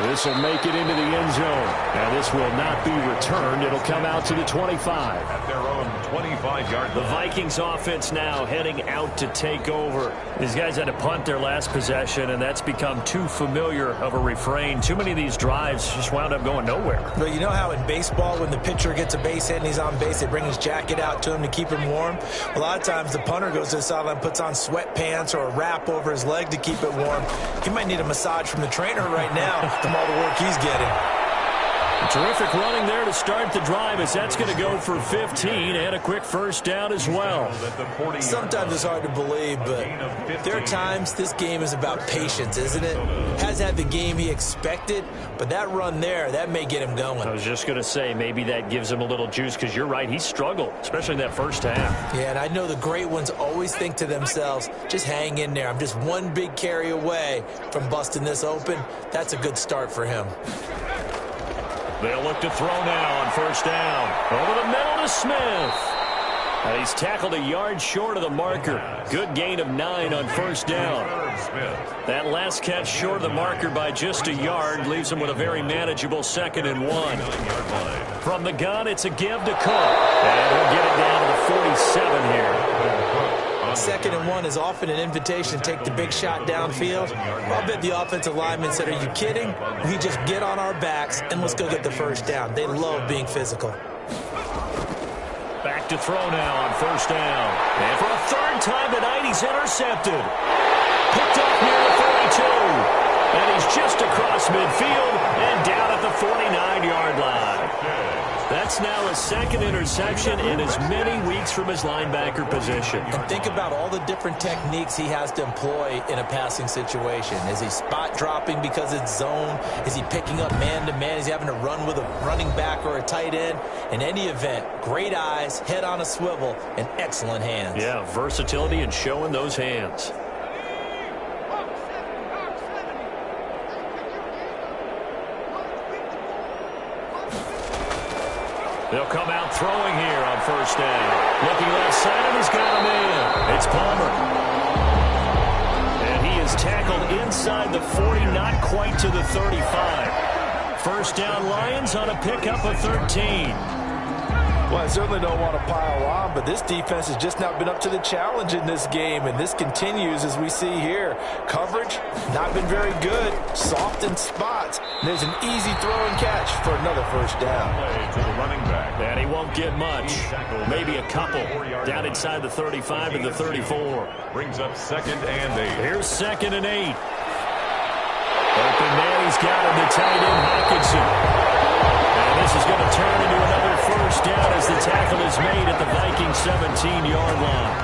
This will make it into the end zone. Now this will not be returned. It'll come out to the 25. At their own 25-yard line. The Vikings offense now heading out to take over. These guys had to punt their last possession, and that's become too familiar of a refrain. Too many of these drives just wound up going nowhere. But you know how in baseball, when the pitcher gets a base hit and he's on base, they bring his jacket out to him to keep him warm? A lot of times the punter goes to the sideline, puts on sweatpants or a wrap over his leg to keep it warm. He might need a massage from the trainer right now from all the work he's getting. Terrific running there to start the drive as that's going to go for 15 and a quick first down as well. Sometimes it's hard to believe, but there are times this game is about patience, isn't it? Hasn't had the game he expected, but that run there, that may get him going. I was just going to say maybe that gives him a little juice because you're right, he struggled, especially in that first half. Yeah, and I know the great ones always think to themselves, just hang in there. I'm just one big carry away from busting this open. That's a good start for him. They'll look to throw now on first down. Over the middle to Smith. And he's tackled a yard short of the marker. Good gain of 9 on first down. That last catch short of the marker by just a yard leaves him with a very manageable 2nd and 1. From the gun, it's a give to Cook. And he'll get it down to the 47 here. 2nd and 1 is often an invitation to take the big shot downfield. I'll bet the offensive lineman said, are you kidding? We just get on our backs and let's go get the first down. They love being physical. Back to throw now on first down. And for a third time tonight, he's intercepted. Picked up near the 42. And he's just across midfield and down at the 49-yard line. That's now his 2nd interception in as many weeks from his linebacker position. And think about all the different techniques he has to employ in a passing situation. Is he spot dropping because it's zone? Is he picking up man-to-man? Is he having to run with a running back or a tight end? In any event, great eyes, head on a swivel, and excellent hands. Yeah, versatility and showing those hands. They'll come out throwing here on first down. Looking left side, and he's got a man. It's Palmer. And he is tackled inside the 40, not quite to the 35. First down, Lions on a pickup of 13. Well, I certainly don't want to pile on, but this defense has just not been up to the challenge in this game, and this continues as we see here. Coverage, not been very good. Soft in spots. There's an easy throw and catch for another first down. To the running back. And he won't get much. Maybe a couple. Down inside the 35 and the 34. Brings up 2nd and 8. Here's 2nd and 8. Open man, he's got him, the tight end, Hockenson. And this is going to turn into another first down as the tackle is made at the Vikings 17-yard line.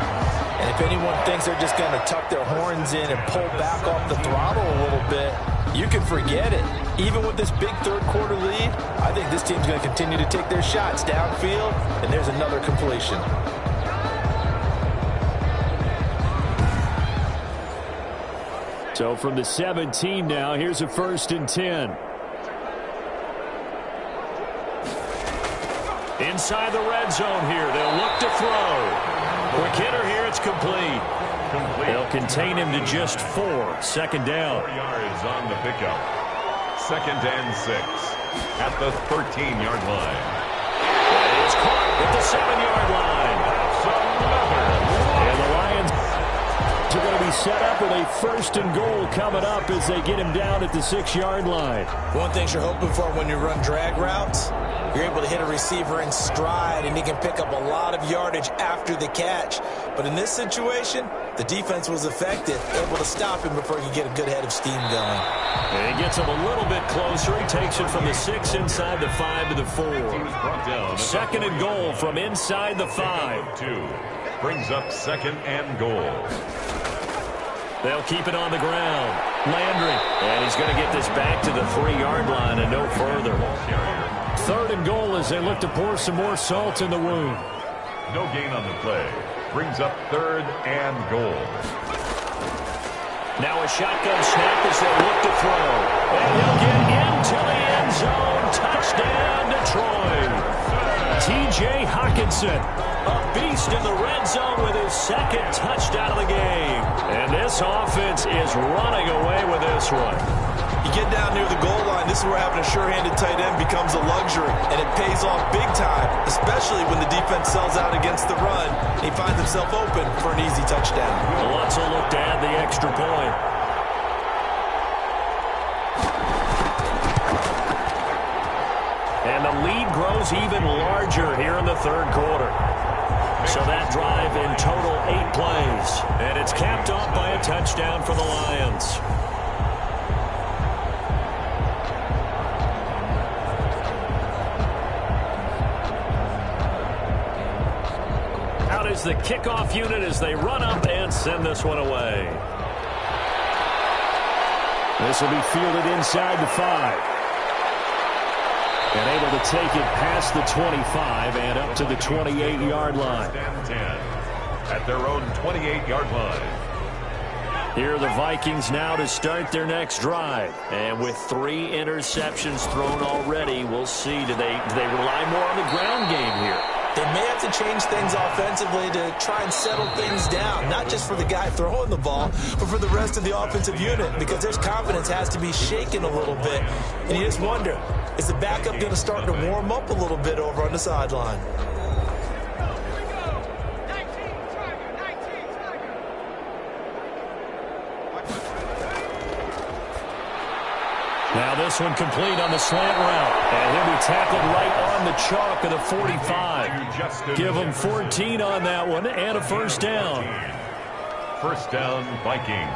And if anyone thinks they're just going to tuck their horns in and pull back off the throttle a little bit, you can forget it. Even with this big third-quarter lead, I think this team's going to continue to take their shots downfield, and there's another completion. So from the 17 now, here's a 1st and 10. Inside the red zone here, they'll look to throw. Quick hitter here, it's complete. They'll contain him to just 4. 2nd down. 4 yards on the pickup. 2nd and 6 at the 13-yard line. And it's caught at the 7-yard line. And the Lions are going to be set up with a 1st and goal coming up as they get him down at the 6-yard line. One thing you're hoping for when you run drag routes, you're able to hit a receiver in stride, and he can pick up a lot of yardage after the catch. But in this situation, the defense was effective, able to stop him before he could get a good head of steam going. And he gets him a little bit closer. He takes it from the 6 inside the 5 to the 4. 2nd and goal from inside the 5. 2 brings up 2nd and goal. They'll keep it on the ground. Landry. And he's going to get this back to the 3-yard line and no further. 3rd and goal as they look to pour some more salt in the wound. No gain on the play. Brings up 3rd and goal. Now a shotgun snap as they look to throw. And he'll get into the end zone. Touchdown, Detroit. T.J. Hockenson, a beast in the red zone with his 2nd touchdown of the game. And this offense is running away with this one. You get down near the goal line, this is where having a sure-handed tight end becomes a luxury, and it pays off big time, especially when the defense sells out against the run, and he finds himself open for an easy touchdown. Lutz will look to add the extra point. And the lead grows even larger here in the 3rd quarter. So that drive in total 8 plays, and it's capped off by a touchdown for the Lions. the kickoff unit as they run up and send this one away. This will be fielded inside the 5. And able to take it past the 25 and up to the 28-yard line. 10 at their own 28-yard line. Here are the Vikings now to start their next drive. And with 3 interceptions thrown already, we'll see. Do they rely more on the ground game here? They may have to change things offensively to try and settle things down, not just for the guy throwing the ball, but for the rest of the offensive unit, because their confidence has to be shaken a little bit. And you just wonder, is the backup going to start to warm up a little bit over on the sideline? Now this one complete on the slant route. And he'll be tackled right on the chalk of the 45. Give him 14 on that one and a first down. First down, Vikings.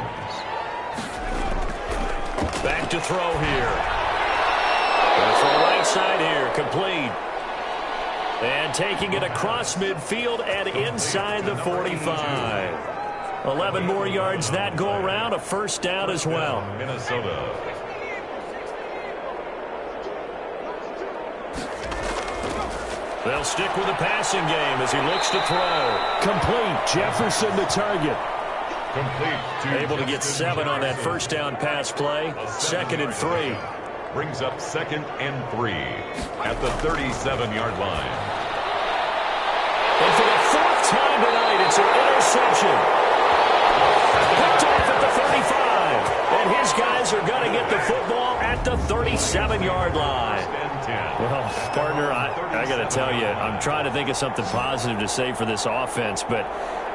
Back to throw here. That's the right side here, complete. And taking it across midfield and inside the 45. 11 more yards that go around, a first down as well. Minnesota. They'll stick with the passing game as he looks to throw. Complete. Jefferson the target. Complete. Able to get 7 on that first down pass play. 2nd and 3. Brings up 2nd and 3 at the 37-yard line. And for the 4th time tonight, it's an interception. Picked off at the 35. And his guys are going to get the football at the 37-yard line. Well, partner, I got to tell you, I'm trying to think of something positive to say for this offense, but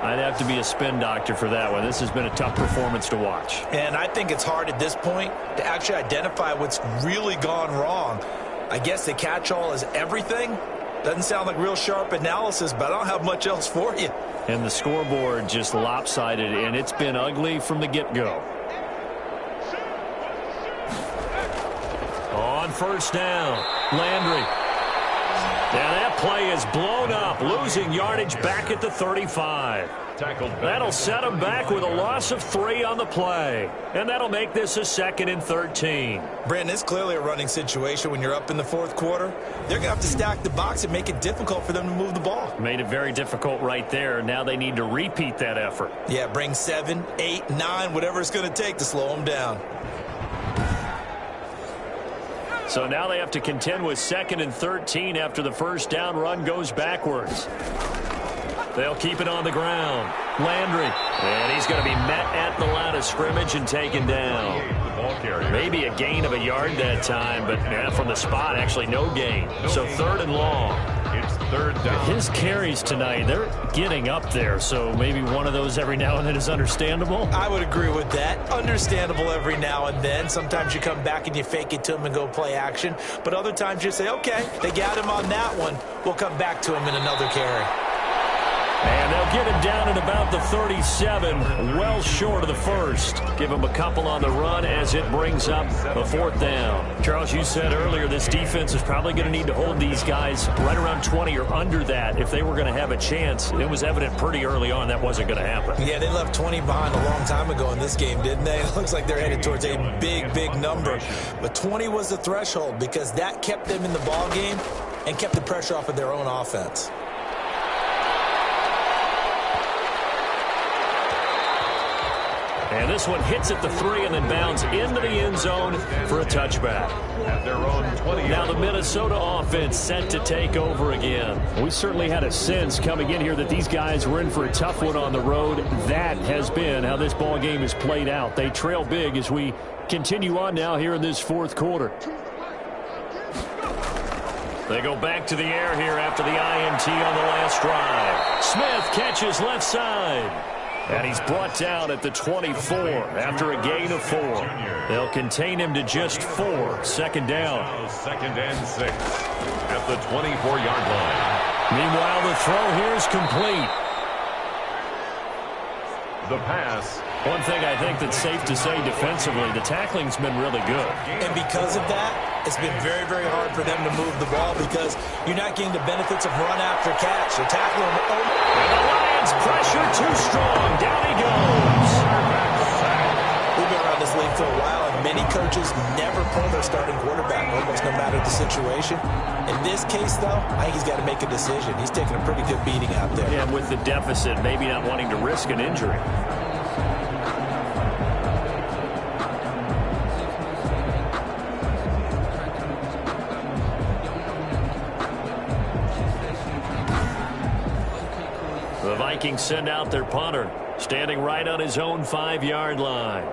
I'd have to be a spin doctor for that one. This has been a tough performance to watch. And I think it's hard at this point to actually identify what's really gone wrong. I guess the catch-all is everything. Doesn't sound like real sharp analysis, but I don't have much else for you. And the scoreboard just lopsided, and it's been ugly from the get-go. On first down, Landry. And that play is blown up, losing yardage back at the 35. That'll set him back with a loss of 3 on the play. And that'll make this a 2nd and 13. Brandon, it's clearly a running situation when you're up in the 4th quarter. They're going to have to stack the box and make it difficult for them to move the ball. Made it very difficult right there. Now they need to repeat that effort. Yeah, bring 7, 8, 9, whatever it's going to take to slow them down. So now they have to contend with 2nd and 13 after the first down run goes backwards. They'll keep it on the ground. Landry. And he's going to be met at the line of scrimmage and taken down. Maybe a gain of a yard that time, but from the spot, actually no gain. So 3rd and long. It's 3rd down. His carries tonight, they're getting up there, so maybe one of those every now and then is understandable. I would agree with that. Understandable every now and then. Sometimes you come back and you fake it to him and go play action. But other times you say, okay, they got him on that one. We'll come back to him in another carry. And they'll get him down at about the 37, well short of the first. Give him a couple on the run as it brings up a 4th down. Charles, you said earlier this defense is probably going to need to hold these guys right around 20 or under that if they were going to have a chance. It was evident pretty early on that wasn't going to happen. Yeah, they left 20 behind a long time ago in this game, didn't they? It looks like they're headed towards a big, big number. But 20 was the threshold because that kept them in the ball game and kept the pressure off of their own offense. And this one hits at the 3 and then bounds into the end zone for a touchback. At their own 20. Now the Minnesota offense set to take over again. We certainly had a sense coming in here that these guys were in for a tough one on the road. That has been how this ball game is played out. They trail big as we continue on now here in this 4th quarter. They go back to the air here after the INT on the last drive. Smith catches left side. And he's brought down at the 24 after a gain of 4. They'll contain him to just 4. 2nd down. 2nd and 6 at the 24-yard line. Meanwhile, the throw here is complete. The pass. One thing I think that's safe to say defensively, the tackling's been really good. And because of that, It's been very, very hard for them to move the ball because you're not getting the benefits of run after catch. They're tackling them. And the Lions pressure too strong. Down he goes. We've been around this league for a while, and many coaches never pull their starting quarterback, almost no matter the situation. In this case, though, I think he's got to make a decision. He's taking a pretty good beating out there. And with the deficit, maybe not wanting to risk an injury. The Vikings send out their punter, standing right on his own 5-yard line.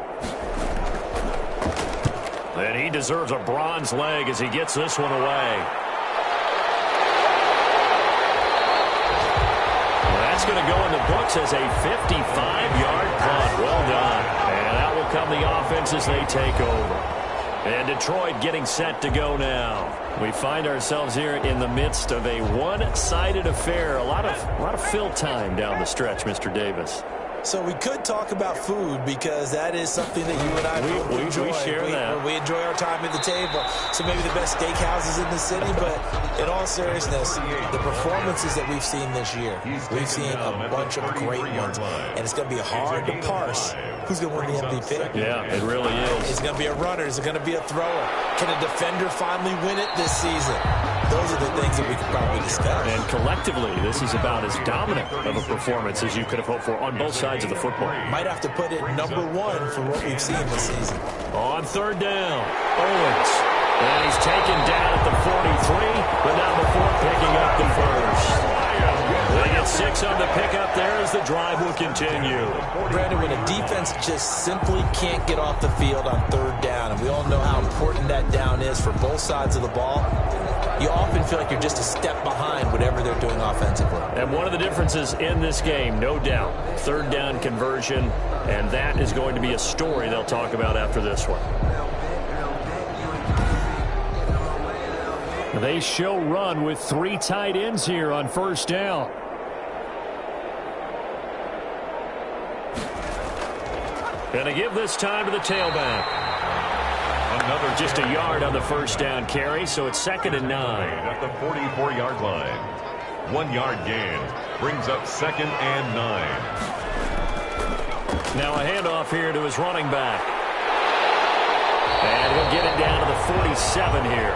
And he deserves a bronze leg as he gets this one away. Well, that's going to go in the books as a 55-yard punt. Well done. And out will come the offense as they take over. And Detroit getting set to go now. We find ourselves here in the midst of a one-sided affair. A lot of fill time down the stretch, Mr. Davis. So we could talk about food because that is something that you and I enjoy. We share that. We enjoy our time at the table. So maybe the best steakhouses in the city, but in all seriousness, the performances that we've seen this year, we've seen a bunch of great ones. And it's going to be hard to parse who's going to win the MVP. Yeah, it really is. It's going to be a runner. Is it going to be a thrower? Can a defender finally win it this season? Those are the things that we could probably discuss. And collectively, this is about as dominant of a performance as you could have hoped for on both sides of the football. Might have to put it #1 for what we've seen this season. On 3rd down, Owens. And he's taken down at the 43, but not before picking up the first. They get 6 on the pickup there as the drive will continue. Brandon, when a defense just simply can't get off the field on 3rd down, and we all know how important that down is for both sides of the ball, you often feel like you're just a step behind whatever they're doing offensively. And one of the differences in this game, no doubt, 3rd down conversion, and that is going to be a story they'll talk about after this one. They show run with 3 tight ends here on 1st down. And they give this time to the tailback. Another just a yard on the 1st down carry, so it's 2nd and 9. At the 44-yard line. 1-yard gain brings up 2nd and 9. Now a handoff here to his running back. And he'll get it down to the 47 here.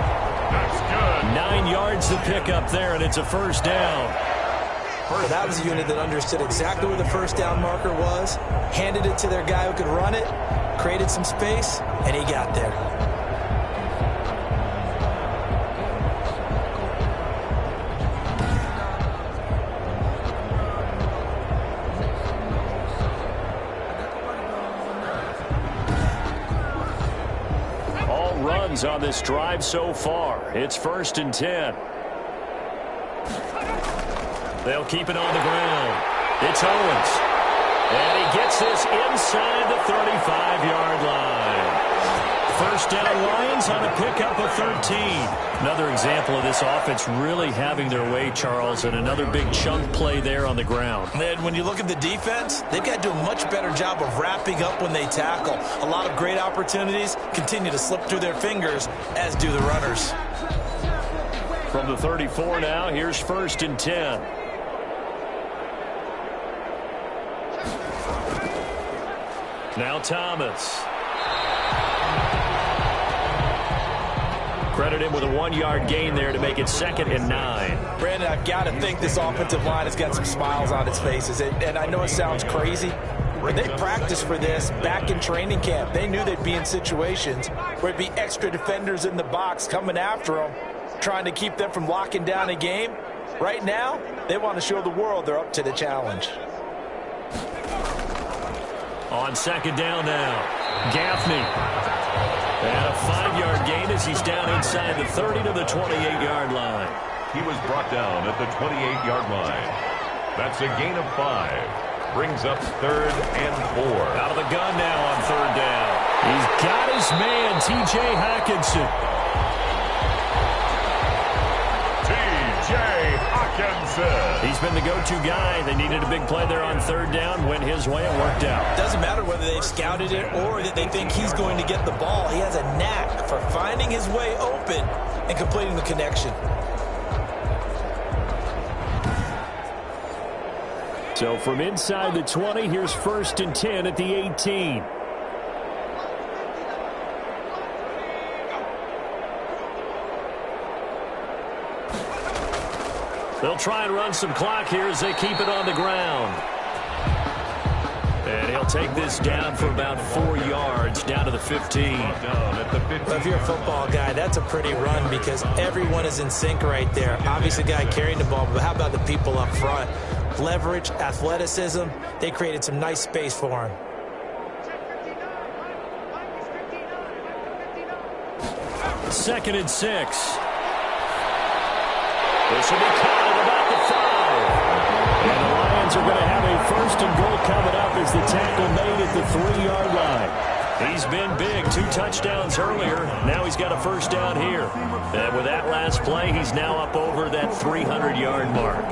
That's good. 9 yards to pick up there, and it's a 1st down. Well, that was a unit that understood exactly where the 1st down marker was, handed it to their guy who could run it, created some space, and he got there. All runs on this drive so far. It's 1st and 10. They'll keep it on the ground. It's Owens. And he gets this inside the 35-yard line. 1st down Lions on a pickup of 13. Another example of this offense really having their way, Charles, and another big chunk play there on the ground. And when you look at the defense, they've got to do a much better job of wrapping up when they tackle. A lot of great opportunities continue to slip through their fingers, as do the runners. From the 34 now, here's 1st and 10. Now Thomas. Credit him with a 1-yard gain there to make it 2nd and 9. Brandon, I've got to think this offensive line has got some smiles on its faces. And I know it sounds crazy, but they practiced for this back in training camp. They knew they'd be in situations where it'd be extra defenders in the box coming after them, trying to keep them from locking down a game. Right now, they want to show the world they're up to the challenge. On 2nd down now, Gaffney. And a 5-yard gain as he's down inside the 30 to the 28-yard line. He was brought down at the 28-yard line. That's a gain of 5. Brings up 3rd and 4. Out of the gun now on 3rd down. He's got his man, T.J. Hockenson. T.J. Hockenson. Dickinson. He's been the go-to guy. They needed a big play there on third down. Went his way. It worked out. Doesn't matter whether they've scouted it or that they think he's going to get the ball. He has a knack for finding his way open and completing the connection. So from inside the 20, here's 1st and 10 at the 18. They'll try and run some clock here as they keep it on the ground. And he'll take this down for about 4 yards, down to the 15. Well, if you're a football guy, that's a pretty run because everyone is in sync right there. Obviously, the guy carrying the ball, but how about the people up front? Leverage, athleticism, they created some nice space for him. Second and 6. This will be caught at about the 5. And the Lions are going to have a 1st and goal coming up as the tackle made at the 3-yard line. He's been big. 2 touchdowns earlier. Now he's got a 1st down here. And with that last play, he's now up over that 300-yard mark.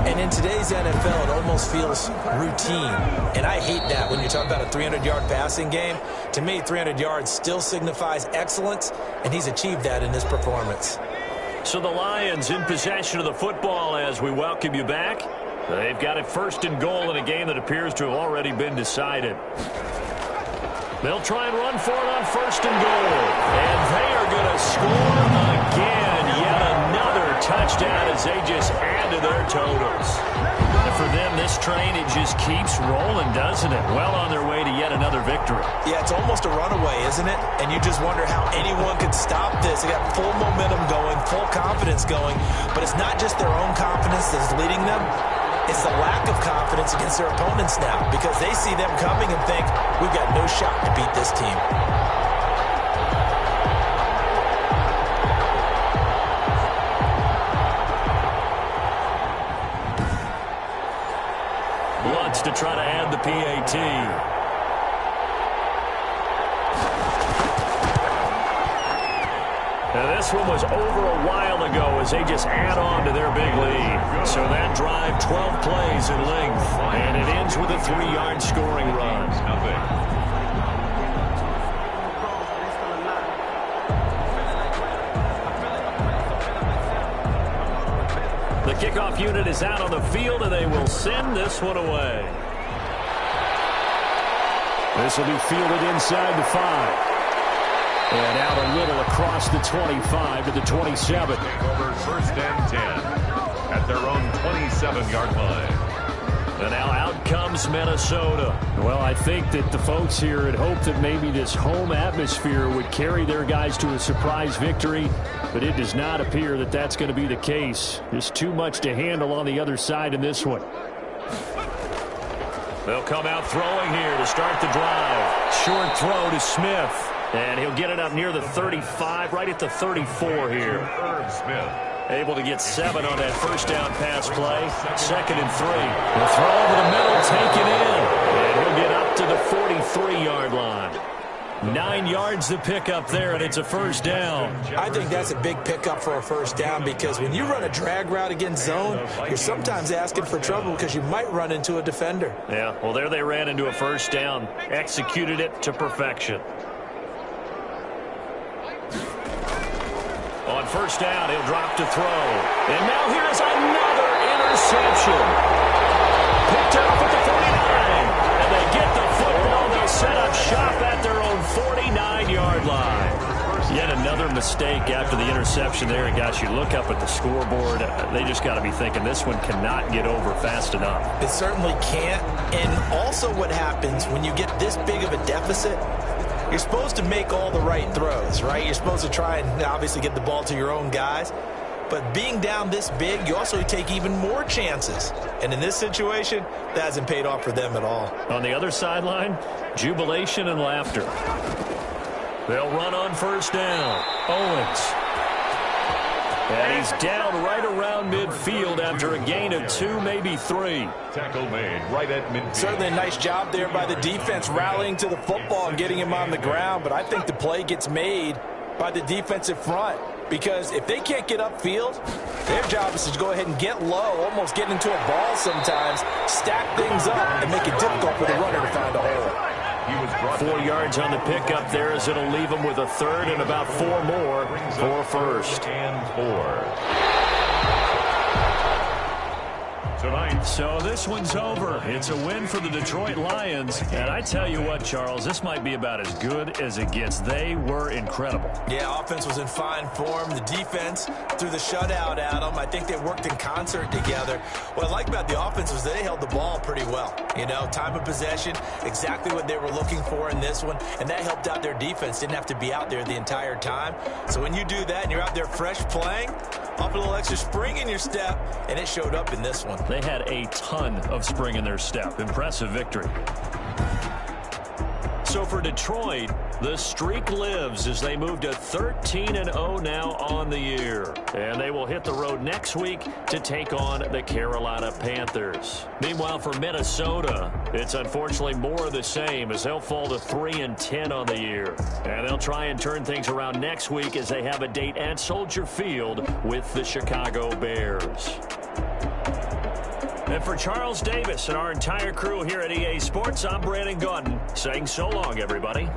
And in today's NFL, it almost feels routine. And I hate that when you talk about a 300-yard passing game. To me, 300 yards still signifies excellence, and he's achieved that in this performance. So the Lions in possession of the football as we welcome you back. They've got it 1st and goal in a game that appears to have already been decided. They'll try and run for it on 1st and goal. And they are going to score again. Yet another touchdown as they just add to their totals. And for them, this train, it just keeps rolling, doesn't it? Well on their way to yet another victory. Yeah, it's almost a runaway, isn't it? And you just wonder how anyone could stop this. They got full momentum going, full confidence going. But it's not just their own confidence that's leading them. It's the lack of confidence against their opponents now because they see them coming and think, we've got no shot to beat this team. Wants to try to add the PAT. Now this one was over a while ago as they just add on to their big lead. So that drive, 12 plays in length, and it ends with a 3-yard scoring run. The kickoff unit is out on the field, and they will send this one away. This will be fielded inside the 5. And out a little across the 25 to the 27. Over 1st and 10 at their own 27-yard line. And now out comes Minnesota. Well, I think that the folks here had hoped that maybe this home atmosphere would carry their guys to a surprise victory, but it does not appear that that's going to be the case. There's too much to handle on the other side in this one. They'll come out throwing here to start the drive. Short throw to Smith. And he'll get it up near the 35, right at the 34 here. Herb Smith. Able to get 7 on that 1st down pass play. 2nd and 3. The throw over the middle, taken in. And he'll get up to the 43-yard line. 9 yards to pick up there, and it's a 1st down. I think that's a big pickup for a 1st down because when you run a drag route against zone, you're sometimes asking for trouble because you might run into a defender. Yeah, well, there they ran into a 1st down. Executed it to perfection. On 1st down, he'll drop to throw. And now here's another interception. Picked off at the 49. And they get the football. They'll set up shop at their own 49-yard line. Yet another mistake after the interception there. And gosh, you look up at the scoreboard. They just got to be thinking this one cannot get over fast enough. It certainly can't. And also what happens when you get this big of a deficit, you're supposed to make all the right throws, right? You're supposed to try and obviously get the ball to your own guys. But being down this big, you also take even more chances. And in this situation, that hasn't paid off for them at all. On the other sideline, jubilation and laughter. They'll run on 1st down. Owens. And he's down right around midfield after a gain of 2, maybe 3. Tackle made right at midfield. Certainly a nice job there by the defense rallying to the football and getting him on the ground. But I think the play gets made by the defensive front. because if they can't get upfield, their job is to go ahead and get low, almost get into a ball sometimes, stack things up, and make it difficult for the runner to find a hole. 4 yards on the pickup there as it'll leave him with a third and about 4 more for first. So this one's over. It's a win for the Detroit Lions. And I tell you what, Charles, this might be about as good as it gets. They were incredible. Yeah, offense was in fine form. The defense threw the shutout at them. I think they worked in concert together. What I like about the offense was they held the ball pretty well. You know, time of possession, exactly what they were looking for in this one. And that helped out their defense. Didn't have to be out there the entire time. So when you do that and you're out there fresh playing, up a little extra spring in your step, and it showed up in this one. They had a ton of spring in their step. Impressive victory. So for Detroit, the streak lives as they move to 13-0 now on the year. And they will hit the road next week to take on the Carolina Panthers. Meanwhile, for Minnesota, it's unfortunately more of the same as they'll fall to 3-10 on the year. And they'll try and turn things around next week as they have a date at Soldier Field with the Chicago Bears. And for Charles Davis and our entire crew here at EA Sports, I'm Brandon Gaudin saying so long, everybody.